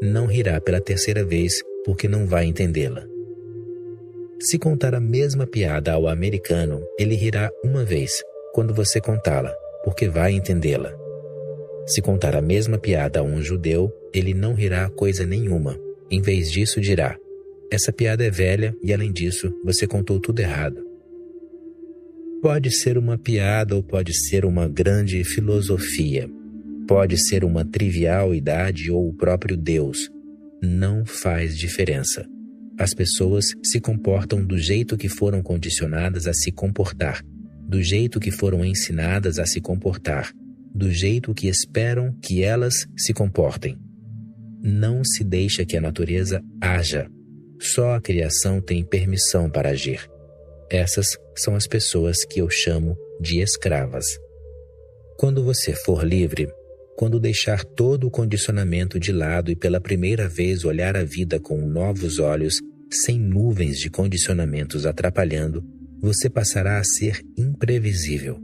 Não rirá pela 3ª vez porque não vai entendê-la. Se contar a mesma piada ao americano, ele rirá uma vez, quando você contá-la, porque vai entendê-la. Se contar a mesma piada a um judeu, ele não rirá coisa nenhuma. Em vez disso, dirá: essa piada é velha e, além disso, você contou tudo errado. Pode ser uma piada ou pode ser uma grande filosofia. Pode ser uma trivialidade ou o próprio Deus. Não faz diferença. As pessoas se comportam do jeito que foram condicionadas a se comportar, do jeito que foram ensinadas a se comportar, do jeito que esperam que elas se comportem. Não se deixa que a natureza haja. Só a criação tem permissão para agir. Essas são as pessoas que eu chamo de escravas. Quando você for livre, quando deixar todo o condicionamento de lado e pela primeira vez olhar a vida com novos olhos, sem nuvens de condicionamentos atrapalhando, você passará a ser imprevisível.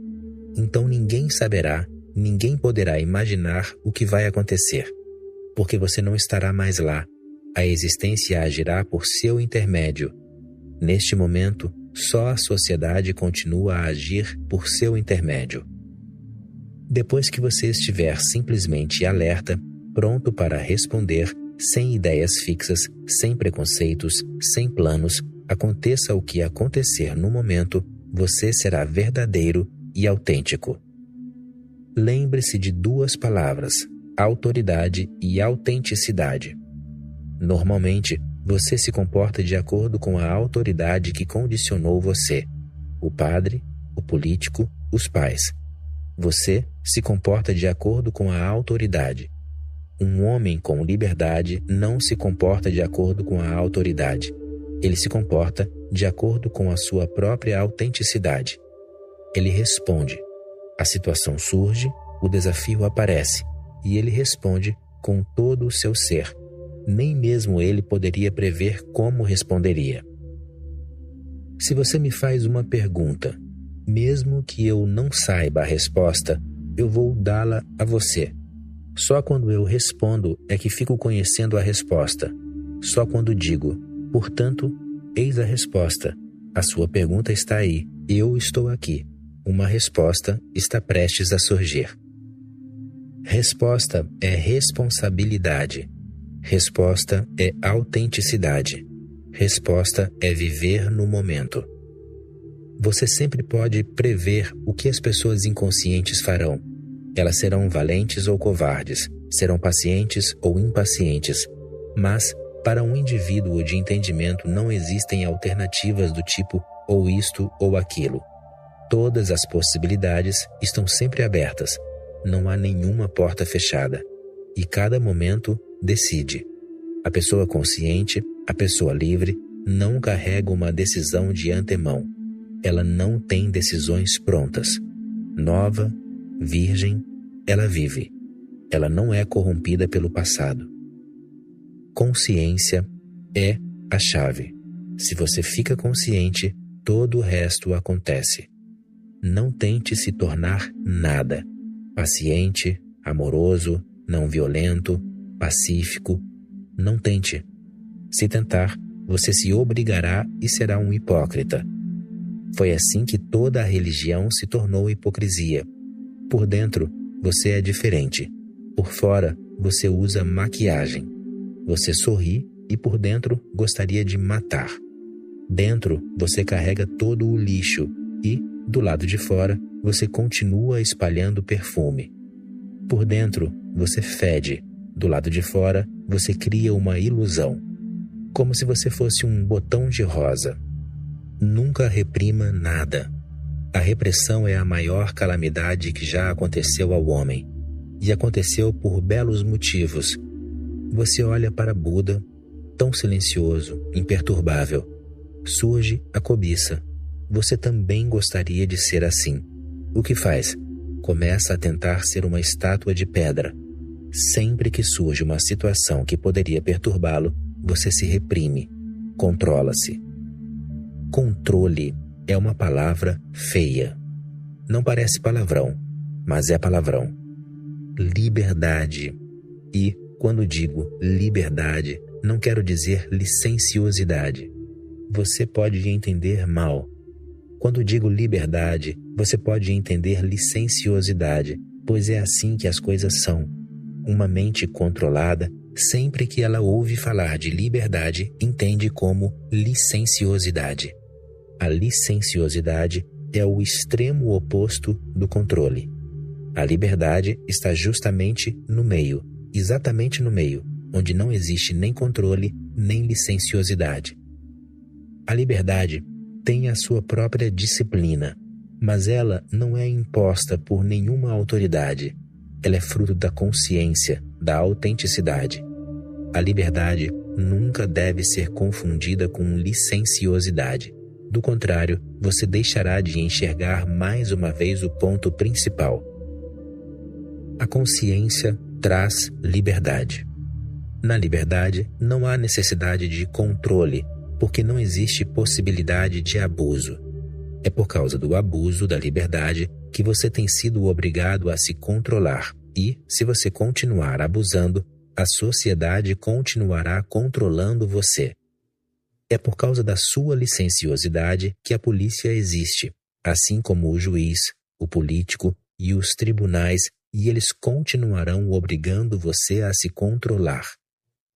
Então ninguém saberá, ninguém poderá imaginar o que vai acontecer, porque você não estará mais lá. A existência agirá por seu intermédio. Neste momento, só a sociedade continua a agir por seu intermédio. Depois que você estiver simplesmente alerta, pronto para responder, sem ideias fixas, sem preconceitos, sem planos, aconteça o que acontecer no momento, você será verdadeiro e autêntico. Lembre-se de duas palavras: autoridade e autenticidade. Normalmente, você se comporta de acordo com a autoridade que condicionou você: o padre, o político, os pais. Você se comporta de acordo com a autoridade. Um homem com liberdade não se comporta de acordo com a autoridade. Ele se comporta de acordo com a sua própria autenticidade. Ele responde. A situação surge, o desafio aparece, e ele responde com todo o seu ser. Nem mesmo ele poderia prever como responderia. Se você me faz uma pergunta, mesmo que eu não saiba a resposta, eu vou dá-la a você. Só quando eu respondo é que fico conhecendo a resposta. Só quando digo, portanto, eis a resposta. A sua pergunta está aí, eu estou aqui. Uma resposta está prestes a surgir. Resposta é responsabilidade. Resposta é autenticidade. Resposta é viver no momento. Você sempre pode prever o que as pessoas inconscientes farão. Elas serão valentes ou covardes, serão pacientes ou impacientes. Mas, para um indivíduo de entendimento não existem alternativas do tipo ou isto ou aquilo. Todas as possibilidades estão sempre abertas. Não há nenhuma porta fechada. E cada momento decide. A pessoa consciente, a pessoa livre, não carrega uma decisão de antemão. Ela não tem decisões prontas. Nova, virgem, ela vive. Ela não é corrompida pelo passado. Consciência é a chave. Se você fica consciente, todo o resto acontece. Não tente se tornar nada. Paciente, amoroso, não violento, pacífico. Não tente. Se tentar, você se obrigará e será um hipócrita. Foi assim que toda a religião se tornou hipocrisia. Por dentro, você é diferente. Por fora, você usa maquiagem. Você sorri e por dentro gostaria de matar. Dentro, você carrega todo o lixo e, do lado de fora, você continua espalhando perfume. Por dentro, você fede. Do lado de fora, você cria uma ilusão. Como se você fosse um botão de rosa. Nunca reprima nada. A repressão é a maior calamidade que já aconteceu ao homem. E aconteceu por belos motivos. Você olha para Buda, tão silencioso, imperturbável. Surge a cobiça. Você também gostaria de ser assim. O que faz? Começa a tentar ser uma estátua de pedra. Sempre que surge uma situação que poderia perturbá-lo, você se reprime, controla-se. Controle é uma palavra feia. Não parece palavrão, mas é palavrão. Liberdade. E, quando digo liberdade, não quero dizer licenciosidade. você pode entender mal. Quando digo liberdade, você pode entender licenciosidade, pois é assim que as coisas são. Uma mente controlada, sempre que ela ouve falar de liberdade, entende como licenciosidade. A licenciosidade é o extremo oposto do controle. A liberdade está justamente no meio, exatamente no meio, onde não existe nem controle, nem licenciosidade. A liberdade tem a sua própria disciplina, mas ela não é imposta por nenhuma autoridade. Ela é fruto da consciência, da autenticidade. A liberdade nunca deve ser confundida com licenciosidade. Do contrário, você deixará de enxergar mais uma vez o ponto principal. A consciência traz liberdade. Na liberdade, não há necessidade de controle, porque não existe possibilidade de abuso. É por causa do abuso da liberdade que você tem sido obrigado a se controlar e, se você continuar abusando, a sociedade continuará controlando você. É por causa da sua licenciosidade que a polícia existe, assim como o juiz, o político e os tribunais, e eles continuarão obrigando você a se controlar.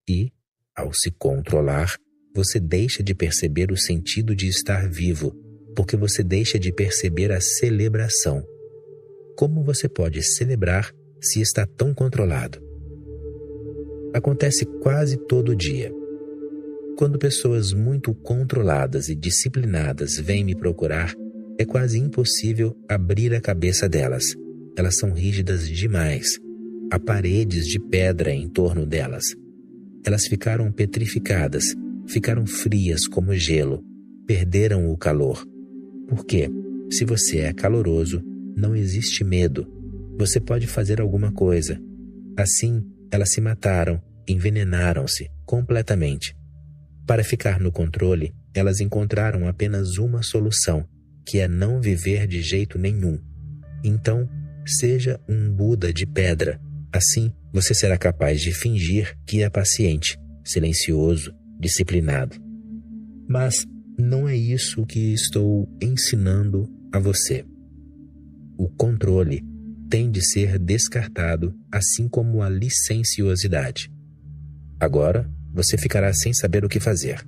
E, ao se controlar, você deixa de perceber o sentido de estar vivo, porque você deixa de perceber a celebração. Como você pode celebrar se está tão controlado? Acontece quase todo dia. Quando pessoas muito controladas e disciplinadas vêm me procurar, é quase impossível abrir a cabeça delas. Elas são rígidas demais. Há paredes de pedra em torno delas. Elas ficaram petrificadas, ficaram frias como gelo, perderam o calor. Por quê? Se você é caloroso, não existe medo. Você pode fazer alguma coisa. Assim, elas se mataram, envenenaram-se completamente. Para ficar no controle, elas encontraram apenas uma solução, que é não viver de jeito nenhum. Então, seja um Buda de pedra. Assim, você será capaz de fingir que é paciente, silencioso, disciplinado. Mas não é isso que estou ensinando a você. O controle tem de ser descartado, assim como a licenciosidade. Agora, você ficará sem saber o que fazer.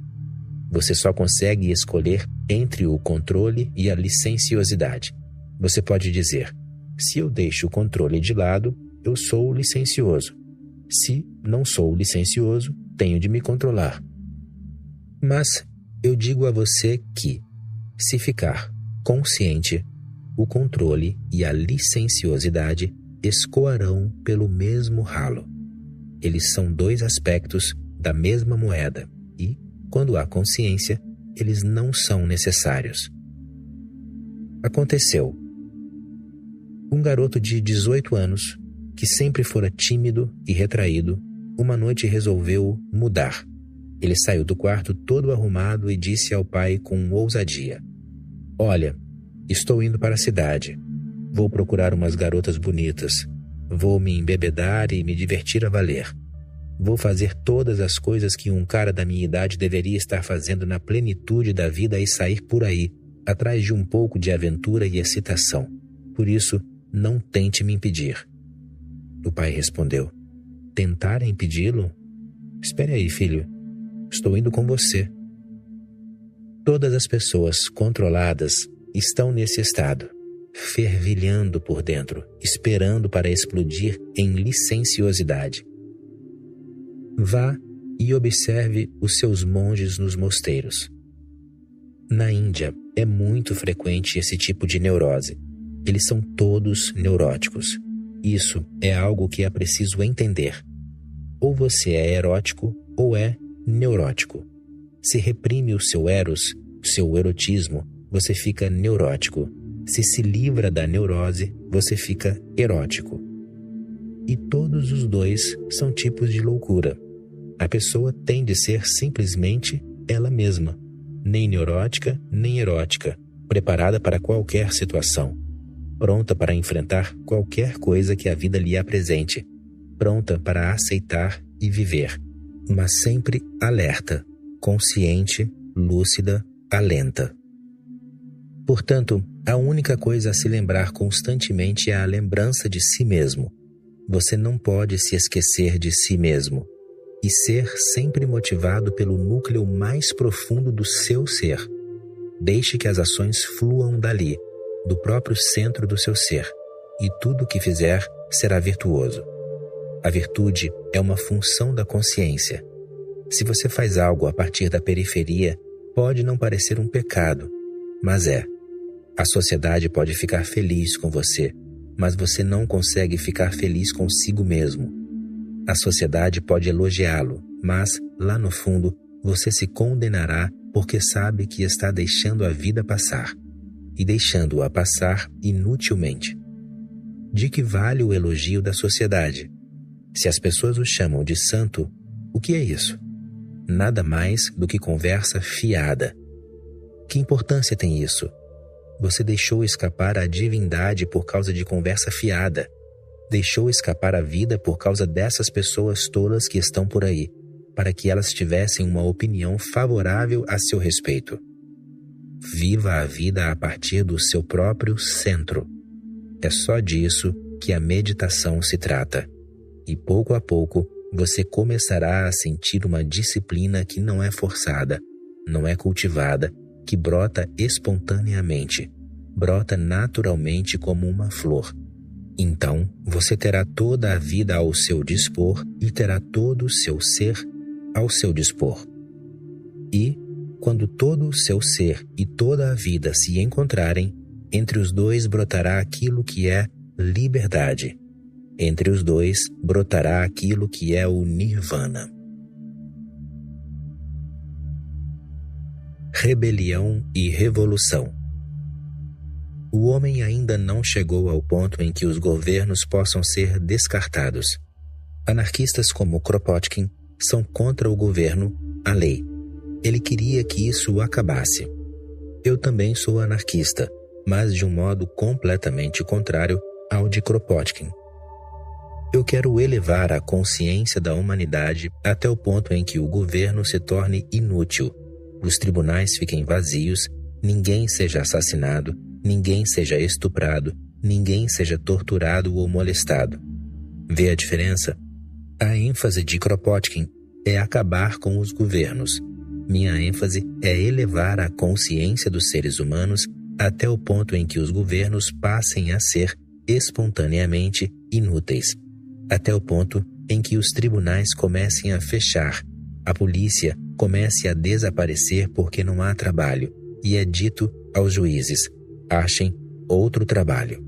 Você só consegue escolher entre o controle e a licenciosidade. Você pode dizer: se eu deixo o controle de lado, eu sou licencioso. Se não sou licencioso, tenho de me controlar. Mas eu digo a você que, se ficar consciente, o controle e a licenciosidade escoarão pelo mesmo ralo. Eles são dois aspectos da mesma moeda e, quando há consciência, eles não são necessários. Aconteceu. Um garoto de 18 anos, que sempre fora tímido e retraído, uma noite resolveu mudar. Ele saiu do quarto todo arrumado e disse ao pai com ousadia: "Olha, estou indo para a cidade. Vou procurar umas garotas bonitas. Vou me embebedar e me divertir a valer. Vou fazer todas as coisas que um cara da minha idade deveria estar fazendo na plenitude da vida e sair por aí, atrás de um pouco de aventura e excitação. Por isso, não tente me impedir." O pai respondeu: "Tentar impedi-lo? Espere aí, filho. Estou indo com você." Todas as pessoas controladas estão nesse estado, fervilhando por dentro, esperando para explodir em licenciosidade. Vá e observe os seus monges nos mosteiros. Na Índia, é muito frequente esse tipo de neurose. Eles são todos neuróticos. Isso é algo que é preciso entender. Ou você é erótico ou é neurótico. Se reprime o seu eros, o seu erotismo, você fica neurótico. Se livra da neurose, você fica erótico. E todos os dois são tipos de loucura. A pessoa tem de ser simplesmente ela mesma, nem neurótica, nem erótica, preparada para qualquer situação, pronta para enfrentar qualquer coisa que a vida lhe apresente, pronta para aceitar e viver, mas sempre alerta, consciente lúcida a lenta. Portanto, a única coisa a se lembrar constantemente é a lembrança de si mesmo. Você não pode se esquecer de si mesmo e ser sempre motivado pelo núcleo mais profundo do seu ser. Deixe que as ações fluam dali, do próprio centro do seu ser, e tudo o que fizer será virtuoso. A virtude é uma função da consciência. Se você faz algo a partir da periferia, pode não parecer um pecado, mas é. A sociedade pode ficar feliz com você, mas você não consegue ficar feliz consigo mesmo. A sociedade pode elogiá-lo, mas, lá no fundo, você se condenará porque sabe que está deixando a vida passar, e deixando-a passar inutilmente. De que vale o elogio da sociedade? Se as pessoas o chamam de santo, o que é isso? Nada mais do que conversa fiada. Que importância tem isso? Você deixou escapar a divindade por causa de conversa fiada. Deixou escapar a vida por causa dessas pessoas tolas que estão por aí, para que elas tivessem uma opinião favorável a seu respeito. Viva a vida a partir do seu próprio centro. É só disso que a meditação se trata. E pouco a pouco você começará a sentir uma disciplina que não é forçada, não é cultivada, que brota espontaneamente, brota naturalmente como uma flor. Então, você terá toda a vida ao seu dispor e terá todo o seu ser ao seu dispor. E, quando todo o seu ser e toda a vida se encontrarem, entre os dois brotará aquilo que é liberdade. Entre os dois brotará aquilo que é o Nirvana. Rebelião e revolução. O homem ainda não chegou ao ponto em que os governos possam ser descartados. Anarquistas como Kropotkin são contra o governo, a lei. Ele queria que isso acabasse. Eu também sou anarquista, mas de um modo completamente contrário ao de Kropotkin. Eu quero elevar a consciência da humanidade até o ponto em que o governo se torne inútil, os tribunais fiquem vazios, ninguém seja assassinado, ninguém seja estuprado, ninguém seja torturado ou molestado. Vê a diferença? A ênfase de Kropotkin é acabar com os governos. Minha ênfase é elevar a consciência dos seres humanos até o ponto em que os governos passem a ser espontaneamente inúteis. Até o ponto em que os tribunais comecem a fechar, a polícia comece a desaparecer porque não há trabalho, e é dito aos juízes: achem outro trabalho.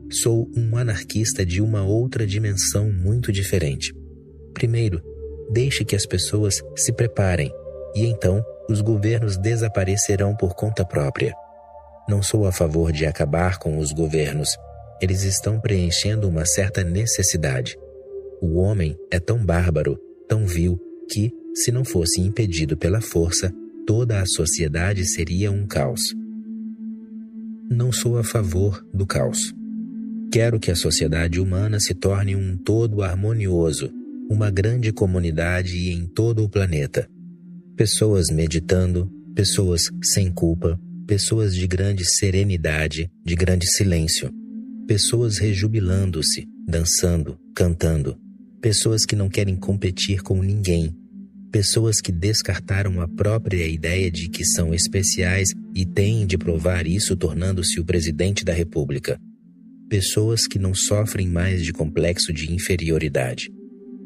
Sou um anarquista de uma outra dimensão muito diferente. Primeiro, deixe que as pessoas se preparem, e então os governos desaparecerão por conta própria. Não sou a favor de acabar com os governos. Eles estão preenchendo uma certa necessidade. O homem é tão bárbaro, tão vil, que, se não fosse impedido pela força, toda a sociedade seria um caos. Não sou a favor do caos. Quero que a sociedade humana se torne um todo harmonioso, uma grande comunidade em todo o planeta. Pessoas meditando, pessoas sem culpa, pessoas de grande serenidade, de grande silêncio. Pessoas rejubilando-se, dançando, cantando. Pessoas que não querem competir com ninguém. Pessoas que descartaram a própria ideia de que são especiais e têm de provar isso tornando-se o presidente da República. Pessoas que não sofrem mais de complexo de inferioridade.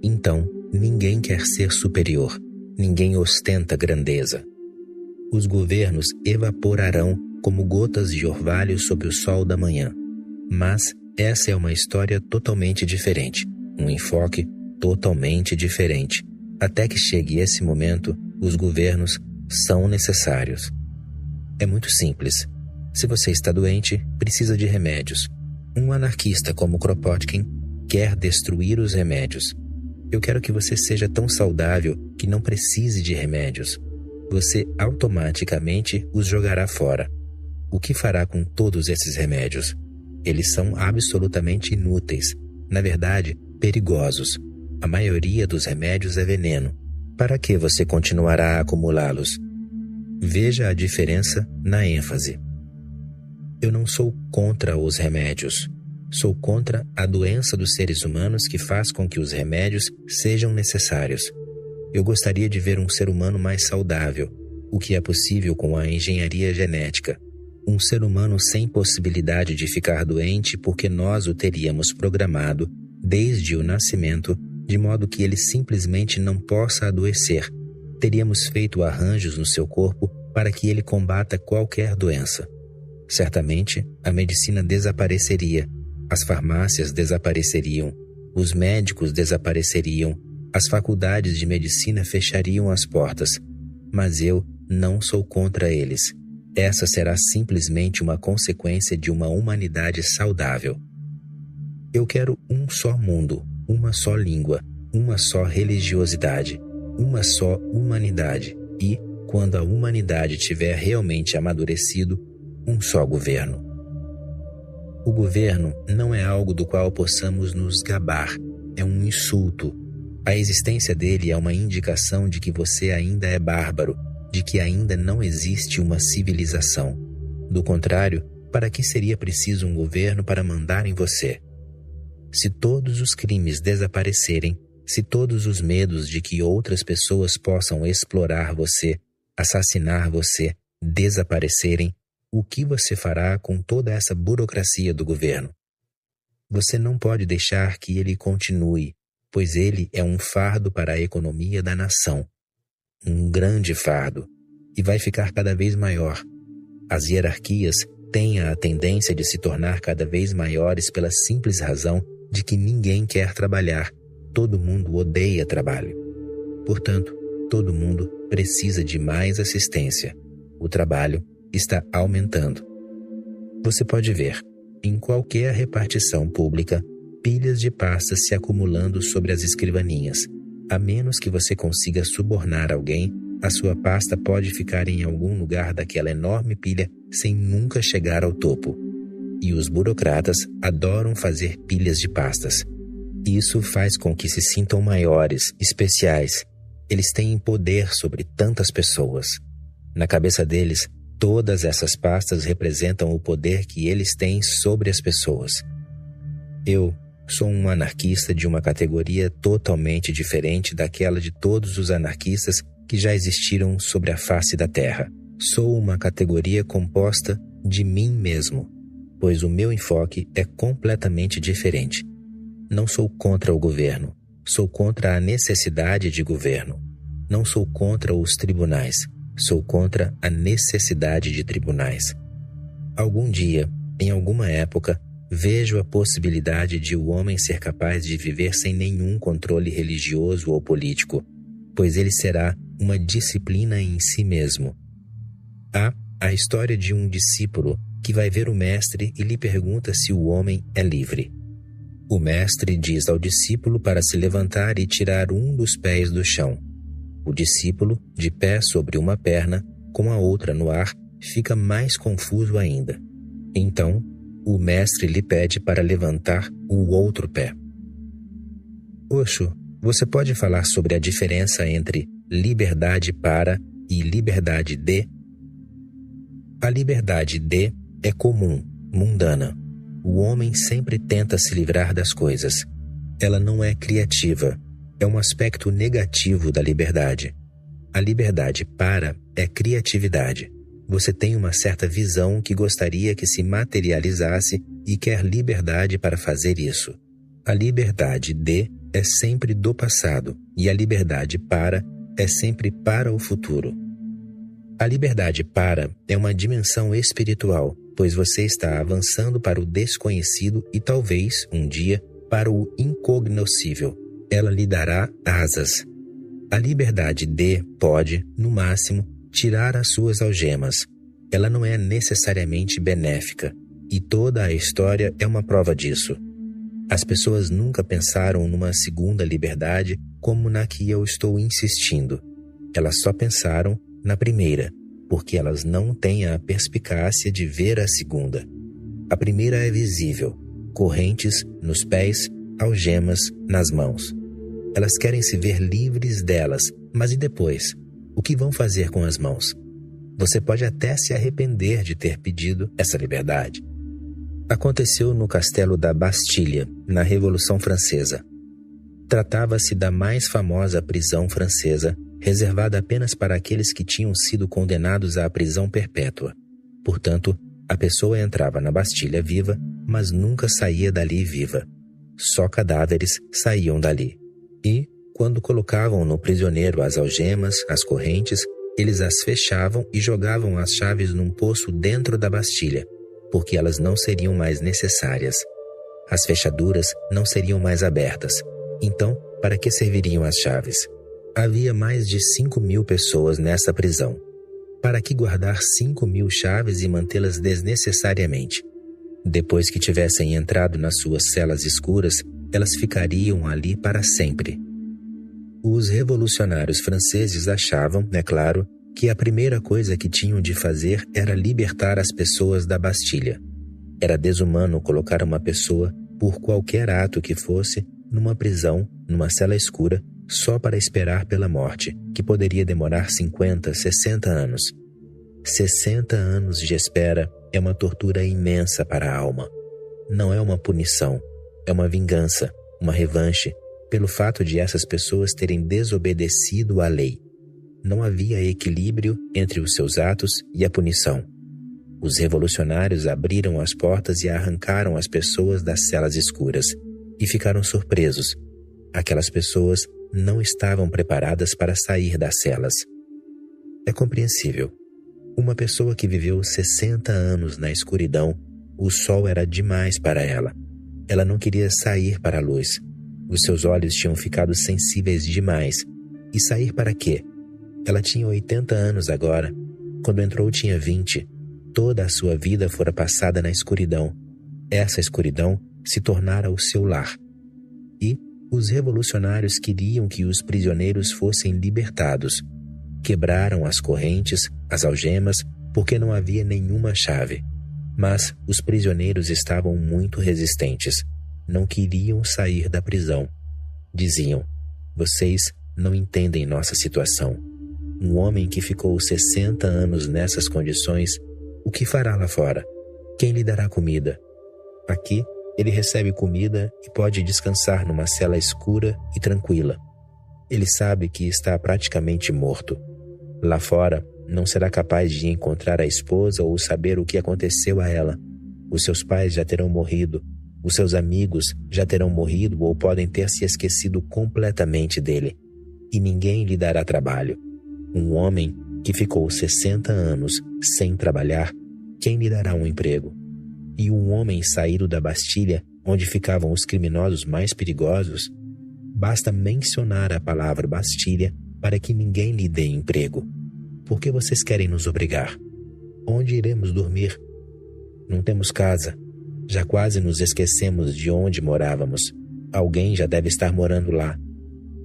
Então, ninguém quer ser superior. Ninguém ostenta grandeza. Os governos evaporarão como gotas de orvalho sob o sol da manhã. Mas essa é uma história totalmente diferente, um enfoque totalmente diferente. Até que chegue esse momento, os governos são necessários. É muito simples. Se você está doente, precisa de remédios. Um anarquista como Kropotkin quer destruir os remédios. Eu quero que você seja tão saudável que não precise de remédios. Você automaticamente os jogará fora. O que fará com todos esses remédios? Eles são absolutamente inúteis, na verdade, perigosos. A maioria dos remédios é veneno. Para que você continuará a acumulá-los? Veja a diferença na ênfase. Eu não sou contra os remédios. Sou contra a doença dos seres humanos que faz com que os remédios sejam necessários. Eu gostaria de ver um ser humano mais saudável, o que é possível com a engenharia genética. Um ser humano sem possibilidade de ficar doente porque nós o teríamos programado desde o nascimento, de modo que ele simplesmente não possa adoecer. Teríamos feito arranjos no seu corpo para que ele combata qualquer doença. Certamente, a medicina desapareceria, as farmácias desapareceriam, os médicos desapareceriam, as faculdades de medicina fechariam as portas. Mas eu não sou contra eles. Essa será simplesmente uma consequência de uma humanidade saudável. Eu quero um só mundo, uma só língua, uma só religiosidade, uma só humanidade e, quando a humanidade tiver realmente amadurecido, um só governo. O governo não é algo do qual possamos nos gabar, é um insulto. A existência dele é uma indicação de que você ainda é bárbaro, de que ainda não existe uma civilização. Do contrário, para que seria preciso um governo para mandar em você? Se todos os crimes desaparecerem, se todos os medos de que outras pessoas possam explorar você, assassinar você, desaparecerem, o que você fará com toda essa burocracia do governo? Você não pode deixar que ele continue, pois ele é um fardo para a economia da nação. Um grande fardo, e vai ficar cada vez maior. As hierarquias têm a tendência de se tornar cada vez maiores pela simples razão de que ninguém quer trabalhar, todo mundo odeia trabalho. Portanto, todo mundo precisa de mais assistência. O trabalho está aumentando. Você pode ver, em qualquer repartição pública, pilhas de pastas se acumulando sobre as escrivaninhas. A menos que você consiga subornar alguém, a sua pasta pode ficar em algum lugar daquela enorme pilha sem nunca chegar ao topo. E os burocratas adoram fazer pilhas de pastas. Isso faz com que se sintam maiores, especiais. Eles têm poder sobre tantas pessoas. Na cabeça deles, todas essas pastas representam o poder que eles têm sobre as pessoas. Eu sou um anarquista de uma categoria totalmente diferente daquela de todos os anarquistas que já existiram sobre a face da Terra. Sou uma categoria composta de mim mesmo, pois o meu enfoque é completamente diferente. Não sou contra o governo, sou contra a necessidade de governo. Não sou contra os tribunais, sou contra a necessidade de tribunais. Algum dia, em alguma época, vejo a possibilidade de o homem ser capaz de viver sem nenhum controle religioso ou político, pois ele será uma disciplina em si mesmo. Há a história de um discípulo que vai ver o mestre e lhe pergunta se o homem é livre. O mestre diz ao discípulo para se levantar e tirar um dos pés do chão. O discípulo, de pé sobre uma perna, com a outra no ar, fica mais confuso ainda. Então, o mestre lhe pede para levantar o outro pé. Osho, você pode falar sobre a diferença entre liberdade para e liberdade de? A liberdade de é comum, mundana. O homem sempre tenta se livrar das coisas. Ela não é criativa. É um aspecto negativo da liberdade. A liberdade para é criatividade. Você tem uma certa visão que gostaria que se materializasse e quer liberdade para fazer isso. A liberdade de é sempre do passado e a liberdade para é sempre para o futuro. A liberdade para é uma dimensão espiritual, pois você está avançando para o desconhecido e talvez, um dia, para o incognoscível. Ela lhe dará asas. A liberdade de pode, no máximo, tirar as suas algemas. Ela não é necessariamente benéfica, e toda a história é uma prova disso. As pessoas nunca pensaram numa segunda liberdade como na que eu estou insistindo. Elas só pensaram na primeira, porque elas não têm a perspicácia de ver a segunda. A primeira é visível, correntes nos pés, algemas nas mãos. Elas querem se ver livres delas, mas e depois? O que vão fazer com as mãos? Você pode até se arrepender de ter pedido essa liberdade. Aconteceu no castelo da Bastilha, na Revolução Francesa. Tratava-se da mais famosa prisão francesa, reservada apenas para aqueles que tinham sido condenados à prisão perpétua. Portanto, a pessoa entrava na Bastilha viva, mas nunca saía dali viva. Só cadáveres saíam dali. E, quando colocavam no prisioneiro as algemas, as correntes, eles as fechavam e jogavam as chaves num poço dentro da Bastilha, porque elas não seriam mais necessárias. As fechaduras não seriam mais abertas. Então, para que serviriam as chaves? Havia mais de 5.000 pessoas nessa prisão. Para que guardar 5.000 chaves e mantê-las desnecessariamente? Depois que tivessem entrado nas suas celas escuras, elas ficariam ali para sempre. Os revolucionários franceses achavam, é claro, que a primeira coisa que tinham de fazer era libertar as pessoas da Bastilha. Era desumano colocar uma pessoa, por qualquer ato que fosse, numa prisão, numa cela escura, só para esperar pela morte, que poderia demorar 50, 60 anos. 60 anos de espera é uma tortura imensa para a alma. Não é uma punição, é uma vingança, uma revanche, pelo fato de essas pessoas terem desobedecido à lei. Não havia equilíbrio entre os seus atos e a punição. Os revolucionários abriram as portas e arrancaram as pessoas das celas escuras, e ficaram surpresos. Aquelas pessoas não estavam preparadas para sair das celas. É compreensível. Uma pessoa que viveu 60 anos na escuridão, o sol era demais para ela. Ela não queria sair para a luz. Os seus olhos tinham ficado sensíveis demais. E sair para quê? Ela tinha 80 anos agora. Quando entrou tinha 20. Toda a sua vida fora passada na escuridão. Essa escuridão se tornara o seu lar. E os revolucionários queriam que os prisioneiros fossem libertados. Quebraram as correntes, as algemas, porque não havia nenhuma chave. Mas os prisioneiros estavam muito resistentes. Não queriam sair da prisão. Diziam: vocês não entendem nossa situação. Um homem que ficou 60 anos nessas condições, o que fará lá fora? Quem lhe dará comida? Aqui, ele recebe comida e pode descansar numa cela escura e tranquila. Ele sabe que está praticamente morto. Lá fora, não será capaz de encontrar a esposa ou saber o que aconteceu a ela. Os seus pais já terão morrido. Os seus amigos já terão morrido ou podem ter se esquecido completamente dele. E ninguém lhe dará trabalho. Um homem que ficou 60 anos sem trabalhar, quem lhe dará um emprego? E um homem saído da Bastilha, onde ficavam os criminosos mais perigosos? Basta mencionar a palavra Bastilha para que ninguém lhe dê emprego. Por que vocês querem nos obrigar? Onde iremos dormir? Não temos casa. Já quase nos esquecemos de onde morávamos. Alguém já deve estar morando lá.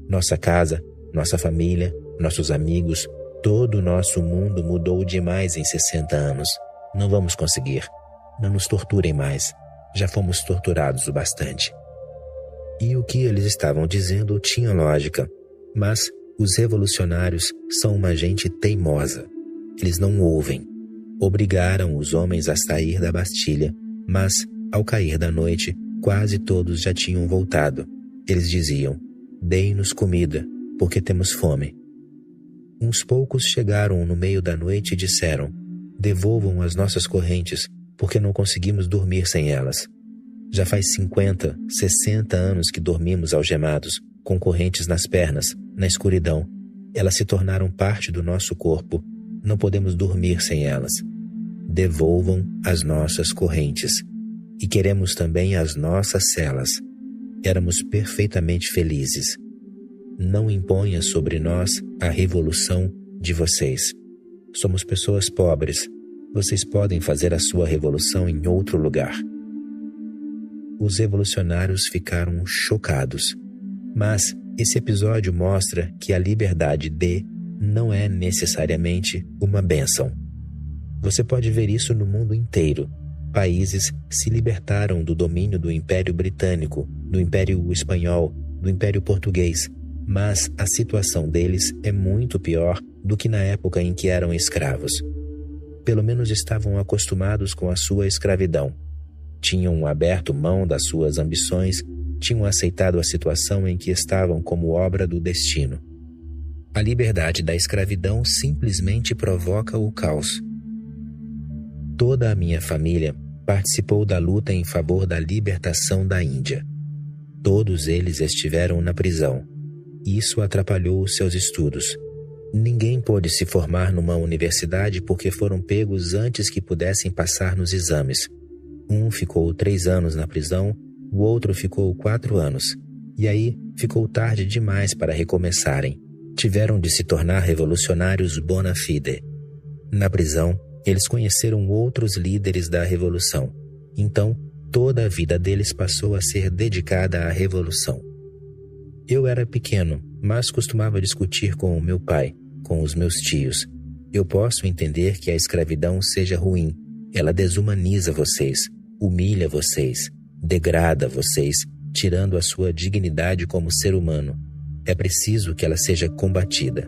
Nossa casa, nossa família, nossos amigos, todo o nosso mundo mudou demais em 60 anos. Não vamos conseguir. Não nos torturem mais. Já fomos torturados o bastante. E o que eles estavam dizendo tinha lógica. Mas os revolucionários são uma gente teimosa. Eles não ouvem. Obrigaram os homens a sair da Bastilha, mas, ao cair da noite, quase todos já tinham voltado. Eles diziam: deem-nos comida, porque temos fome. Uns poucos chegaram no meio da noite e disseram: devolvam as nossas correntes, porque não conseguimos dormir sem elas. Já faz 50, 60 anos que dormimos algemados, com correntes nas pernas, na escuridão. Elas se tornaram parte do nosso corpo. Não podemos dormir sem elas. Devolvam as nossas correntes. E queremos também as nossas celas. Éramos perfeitamente felizes. Não imponha sobre nós a revolução de vocês. Somos pessoas pobres. Vocês podem fazer a sua revolução em outro lugar. Os revolucionários ficaram chocados. Mas esse episódio mostra que a liberdade não é necessariamente uma bênção. Você pode ver isso no mundo inteiro. Países se libertaram do domínio do Império Britânico, do Império Espanhol, do Império Português, mas a situação deles é muito pior do que na época em que eram escravos. pelo menos estavam acostumados com a sua escravidão. Tinham aberto mão das suas ambições, tinham aceitado a situação em que estavam como obra do destino. A liberdade da escravidão simplesmente provoca o caos. Toda a minha família participou da luta em favor da libertação da Índia. Todos eles estiveram na prisão. Isso atrapalhou os seus estudos. Ninguém pôde se formar numa universidade porque foram pegos antes que pudessem passar nos exames. Um ficou 3 anos na prisão, o outro ficou 4 anos. E aí ficou tarde demais para recomeçarem. Tiveram de se tornar revolucionários bona fide. Na prisão, eles conheceram outros líderes da revolução. Então, toda a vida deles passou a ser dedicada à revolução. Eu era pequeno, mas costumava discutir com o meu pai, com os meus tios. Eu posso entender que a escravidão seja ruim. Ela desumaniza vocês, humilha vocês, degrada vocês, tirando a sua dignidade como ser humano. É preciso que ela seja combatida.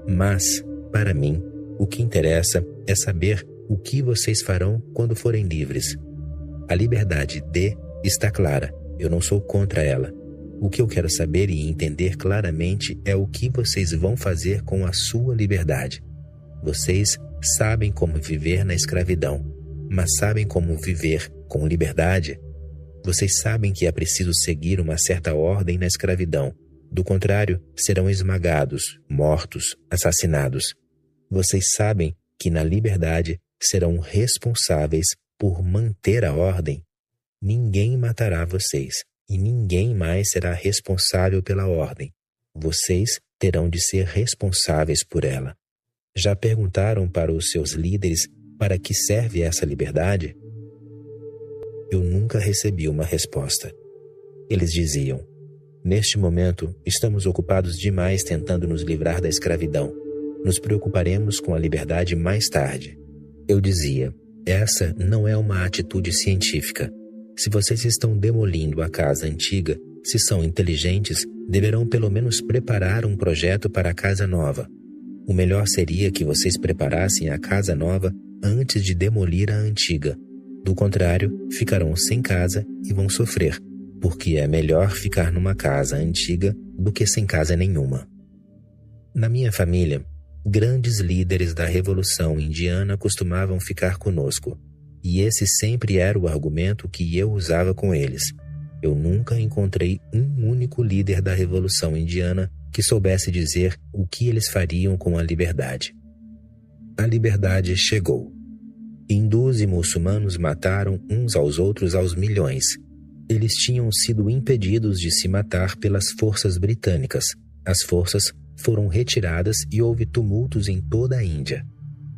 Mas, para mim, o que interessa é saber o que vocês farão quando forem livres. A liberdade está clara. Eu não sou contra ela. O que eu quero saber e entender claramente é o que vocês vão fazer com a sua liberdade. Vocês sabem como viver na escravidão, mas sabem como viver com liberdade? Vocês sabem que é preciso seguir uma certa ordem na escravidão. Do contrário, serão esmagados, mortos, assassinados. Vocês sabem que na liberdade serão responsáveis por manter a ordem. Ninguém matará vocês e ninguém mais será responsável pela ordem. Vocês terão de ser responsáveis por ela. Já perguntaram para os seus líderes para que serve essa liberdade? Eu nunca recebi uma resposta. Eles diziam: neste momento, estamos ocupados demais tentando nos livrar da escravidão. Nos preocuparemos com a liberdade mais tarde. Eu dizia: essa não é uma atitude científica. Se vocês estão demolindo a casa antiga, se são inteligentes, deverão pelo menos preparar um projeto para a casa nova. O melhor seria que vocês preparassem a casa nova antes de demolir a antiga. Do contrário, ficarão sem casa e vão sofrer, porque é melhor ficar numa casa antiga do que sem casa nenhuma. Na minha família, grandes líderes da Revolução Indiana costumavam ficar conosco, e esse sempre era o argumento que eu usava com eles. Eu nunca encontrei um único líder da Revolução Indiana que soubesse dizer o que eles fariam com a liberdade. A liberdade chegou. Hindus e muçulmanos mataram uns aos outros aos milhões. Eles tinham sido impedidos de se matar pelas forças britânicas. As forças foram retiradas e houve tumultos em toda a Índia.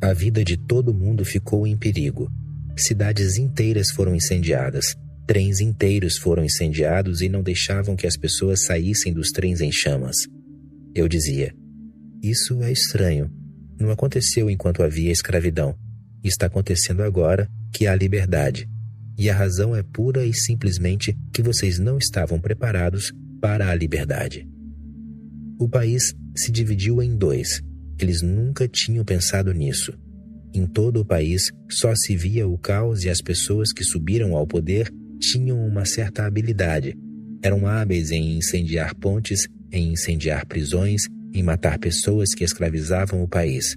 A vida de todo mundo ficou em perigo. Cidades inteiras foram incendiadas. Trens inteiros foram incendiados e não deixavam que as pessoas saíssem dos trens em chamas. Eu dizia: isso é estranho. Não aconteceu enquanto havia escravidão. Está acontecendo agora que há liberdade. E a razão é pura e simplesmente que vocês não estavam preparados para a liberdade. O país se dividiu em 2. Eles nunca tinham pensado nisso. Em todo o país só se via o caos e as pessoas que subiram ao poder tinham uma certa habilidade. Eram hábeis em incendiar pontes, em incendiar prisões, em matar pessoas que escravizavam o país.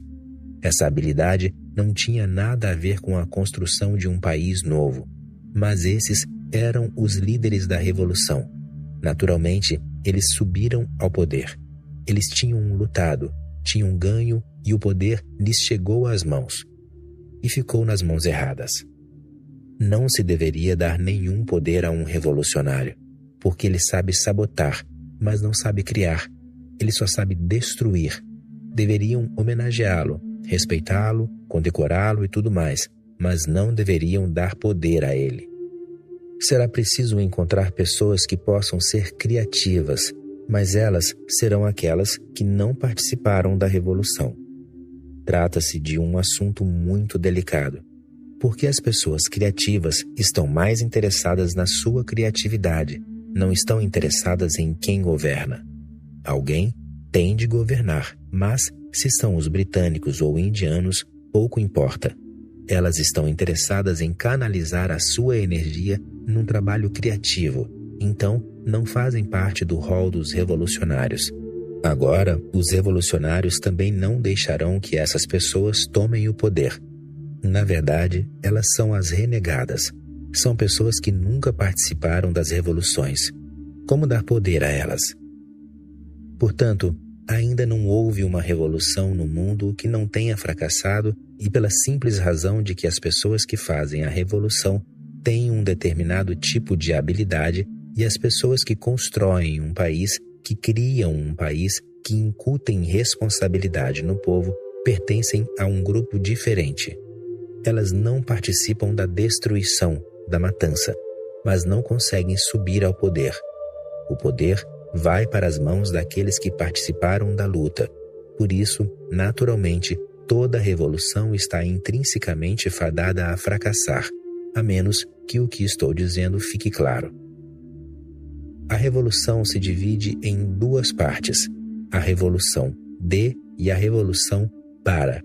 Essa habilidade não tinha nada a ver com a construção de um país novo. Mas esses eram os líderes da revolução. Naturalmente, eles subiram ao poder. Eles tinham lutado, tinham ganho e o poder lhes chegou às mãos. E ficou nas mãos erradas. Não se deveria dar nenhum poder a um revolucionário, porque ele sabe sabotar, mas não sabe criar. Ele só sabe destruir. Deveriam homenageá-lo, respeitá-lo, condecorá-lo e tudo mais, mas não deveriam dar poder a ele. Será preciso encontrar pessoas que possam ser criativas, mas elas serão aquelas que não participaram da revolução. Trata-se de um assunto muito delicado, porque as pessoas criativas estão mais interessadas na sua criatividade, não estão interessadas em quem governa. Alguém tem de governar, mas se são os britânicos ou indianos, pouco importa. Elas estão interessadas em canalizar a sua energia num trabalho criativo, então não fazem parte do rol dos revolucionários. Agora, os revolucionários também não deixarão que essas pessoas tomem o poder. Na verdade, elas são as renegadas. São pessoas que nunca participaram das revoluções. Como dar poder a elas? Portanto, ainda não houve uma revolução no mundo que não tenha fracassado, e pela simples razão de que as pessoas que fazem a revolução têm um determinado tipo de habilidade, e as pessoas que constroem um país, que criam um país, que incutem responsabilidade no povo, pertencem a um grupo diferente. Elas não participam da destruição, da matança, mas não conseguem subir ao poder. O poder vai para as mãos daqueles que participaram da luta. Por isso, naturalmente, toda revolução está intrinsecamente fadada a fracassar, a menos que o que estou dizendo fique claro. A revolução se divide em duas partes, a revolução de e a revolução para.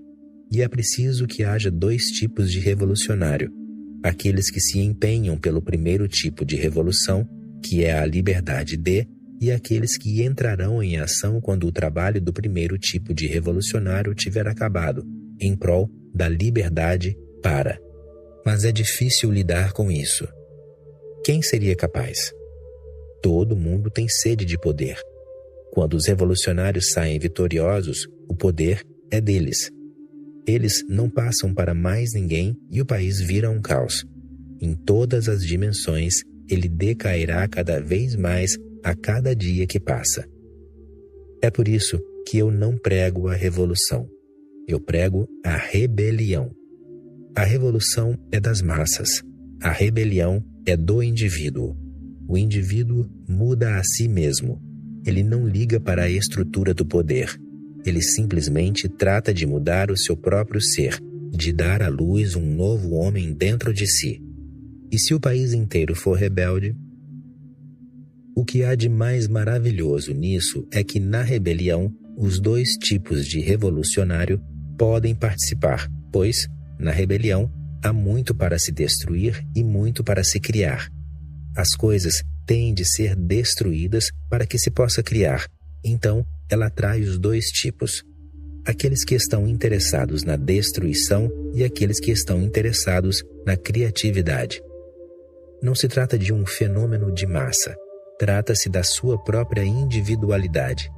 E é preciso que haja dois tipos de revolucionário, aqueles que se empenham pelo primeiro tipo de revolução, que é a liberdade de, e aqueles que entrarão em ação quando o trabalho do primeiro tipo de revolucionário tiver acabado, em prol da liberdade para. Mas é difícil lidar com isso. Quem seria capaz? Todo mundo tem sede de poder. Quando os revolucionários saem vitoriosos, o poder é deles. Eles não passam para mais ninguém e o país vira um caos. Em todas as dimensões, ele decairá cada vez mais a cada dia que passa. É por isso que eu não prego a revolução. Eu prego a rebelião. A revolução é das massas. A rebelião é do indivíduo. O indivíduo muda a si mesmo. Ele não liga para a estrutura do poder. Ele simplesmente trata de mudar o seu próprio ser, de dar à luz um novo homem dentro de si. E se o país inteiro for rebelde? O que há de mais maravilhoso nisso é que na rebelião, os dois tipos de revolucionário podem participar, pois, na rebelião, há muito para se destruir e muito para se criar. As coisas têm de ser destruídas para que se possa criar. Então, ela atrai os dois tipos. Aqueles que estão interessados na destruição e aqueles que estão interessados na criatividade. Não se trata de um fenômeno de massa. Trata-se da sua própria individualidade.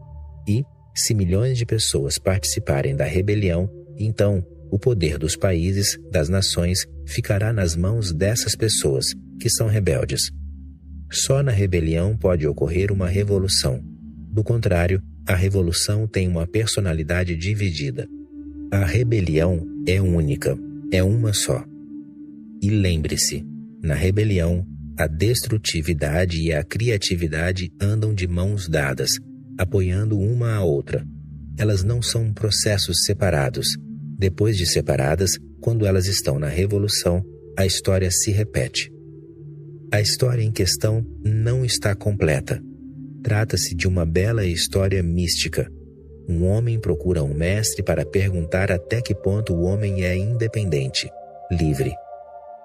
E, se milhões de pessoas participarem da rebelião, então o poder dos países, das nações, ficará nas mãos dessas pessoas, que são rebeldes. Só na rebelião pode ocorrer uma revolução. Do contrário, a revolução tem uma personalidade dividida. A rebelião é única, é uma só. E lembre-se, na rebelião, a destrutividade e a criatividade andam de mãos dadas, apoiando uma a outra. Elas não são processos separados. Depois de separadas, quando elas estão na revolução, a história se repete. A história em questão não está completa. Trata-se de uma bela história mística. Um homem procura um mestre para perguntar até que ponto o homem é independente, livre.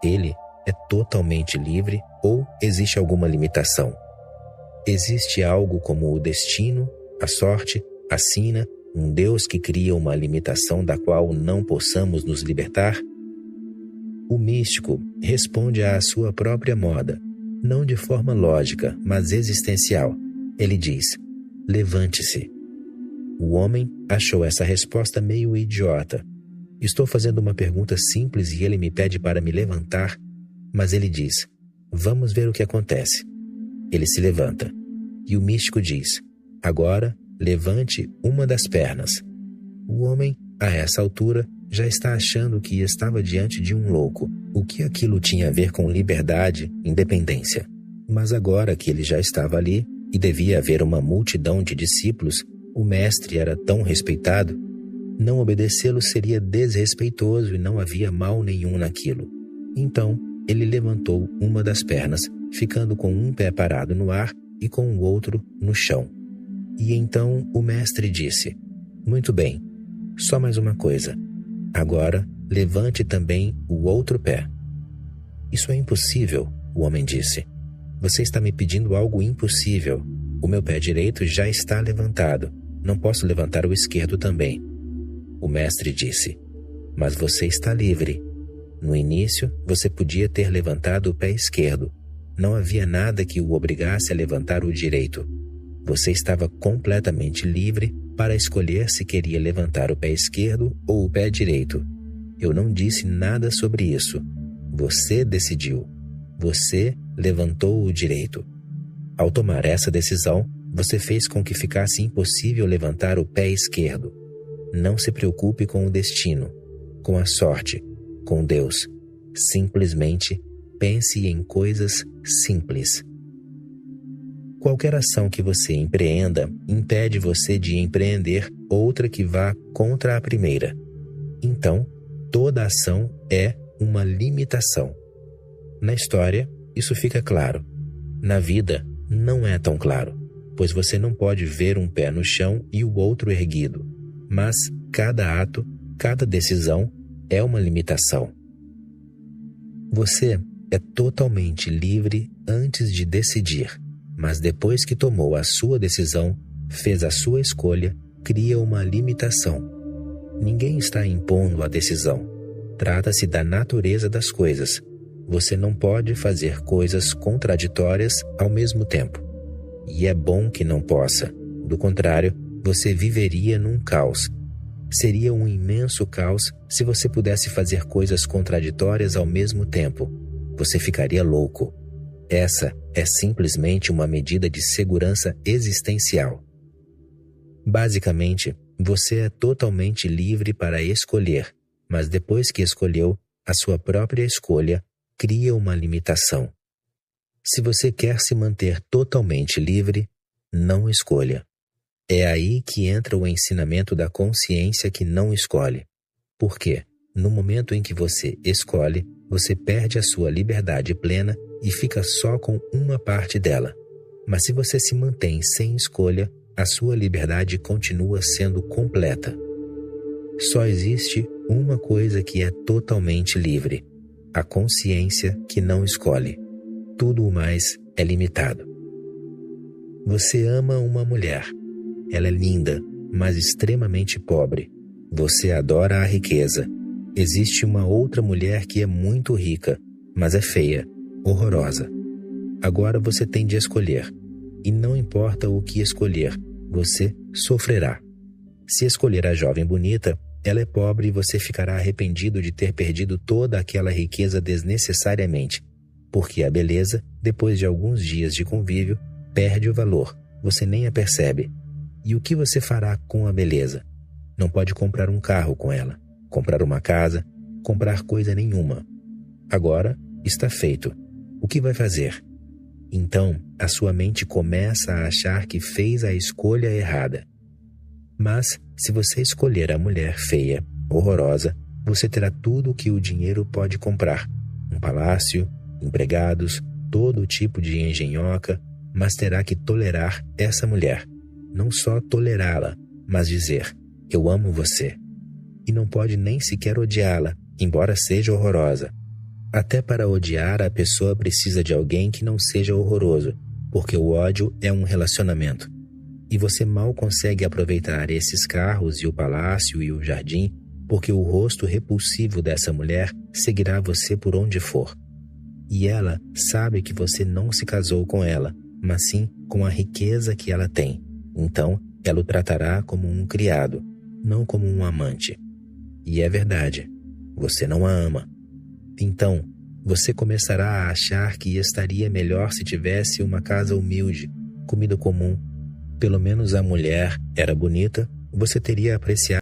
Ele é totalmente livre ou existe alguma limitação? Existe algo como o destino, a sorte, a sina, um Deus que cria uma limitação da qual não possamos nos libertar? O místico responde à sua própria moda, não de forma lógica, mas existencial. Ele diz: levante-se. O homem achou essa resposta meio idiota. Estou fazendo uma pergunta simples e ele me pede para me levantar, mas ele diz: vamos ver o que acontece. Ele se levanta. E o místico diz: agora, levante uma das pernas. O homem, a essa altura, já está achando que estava diante de um louco. O que aquilo tinha a ver com liberdade, independência? Mas agora que ele já estava ali, e devia haver uma multidão de discípulos, o mestre era tão respeitado, não obedecê-lo seria desrespeitoso e não havia mal nenhum naquilo. Então, ele levantou uma das pernas, ficando com um pé parado no ar e com o outro no chão. E então o mestre disse: muito bem, só mais uma coisa. Agora, levante também o outro pé. Isso é impossível, o homem disse. Você está me pedindo algo impossível. O meu pé direito já está levantado. Não posso levantar o esquerdo também. O mestre disse, mas você está livre. No início, você podia ter levantado o pé esquerdo. Não havia nada que o obrigasse a levantar o direito. Você estava completamente livre para escolher se queria levantar o pé esquerdo ou o pé direito. Eu não disse nada sobre isso. Você decidiu. Você levantou o direito. Ao tomar essa decisão, você fez com que ficasse impossível levantar o pé esquerdo. Não se preocupe com o destino, com a sorte, com Deus. Simplesmente pense em coisas simples. Qualquer ação que você empreenda impede você de empreender outra que vá contra a primeira. Então, toda ação é uma limitação. Na história, isso fica claro. Na vida, não é tão claro, pois você não pode ver um pé no chão e o outro erguido. Mas cada ato, cada decisão é uma limitação. Você é totalmente livre antes de decidir, mas depois que tomou a sua decisão, fez a sua escolha, cria uma limitação. Ninguém está impondo a decisão. Trata-se da natureza das coisas. Você não pode fazer coisas contraditórias ao mesmo tempo. E é bom que não possa. Do contrário, você viveria num caos. Seria um imenso caos se você pudesse fazer coisas contraditórias ao mesmo tempo. Você ficaria louco. Essa é simplesmente uma medida de segurança existencial. Basicamente, você é totalmente livre para escolher, mas depois que escolheu, a sua própria escolha cria uma limitação. Se você quer se manter totalmente livre, não escolha. É aí que entra o ensinamento da consciência que não escolhe. Por quê? No momento em que você escolhe, você perde a sua liberdade plena e fica só com uma parte dela. Mas se você se mantém sem escolha, a sua liberdade continua sendo completa. Só existe uma coisa que é totalmente livre: a consciência que não escolhe. Tudo o mais é limitado. Você ama uma mulher. Ela é linda, mas extremamente pobre. Você adora a riqueza. Existe uma outra mulher que é muito rica, mas é feia, horrorosa. Agora você tem de escolher. E não importa o que escolher, você sofrerá. Se escolher a jovem bonita, ela é pobre e você ficará arrependido de ter perdido toda aquela riqueza desnecessariamente, porque a beleza, depois de alguns dias de convívio, perde o valor, você nem a percebe. E o que você fará com a beleza? Não pode comprar um carro com ela, comprar uma casa, comprar coisa nenhuma. Agora está feito. O que vai fazer? Então, a sua mente começa a achar que fez a escolha errada. Mas, se você escolher a mulher feia, horrorosa, você terá tudo o que o dinheiro pode comprar. Um palácio, empregados, todo tipo de engenhoca, mas terá que tolerar essa mulher. Não só tolerá-la, mas dizer, eu amo você. E não pode nem sequer odiá-la, embora seja horrorosa. Até para odiar, a pessoa precisa de alguém que não seja horroroso, porque o ódio é um relacionamento. E você mal consegue aproveitar esses carros e o palácio e o jardim, porque o rosto repulsivo dessa mulher seguirá você por onde for. E ela sabe que você não se casou com ela, mas sim com a riqueza que ela tem. Então, ela o tratará como um criado, não como um amante. E é verdade, você não a ama. Então, você começará a achar que estaria melhor se tivesse uma casa humilde, comida comum. Pelo menos a mulher era bonita, você teria apreciado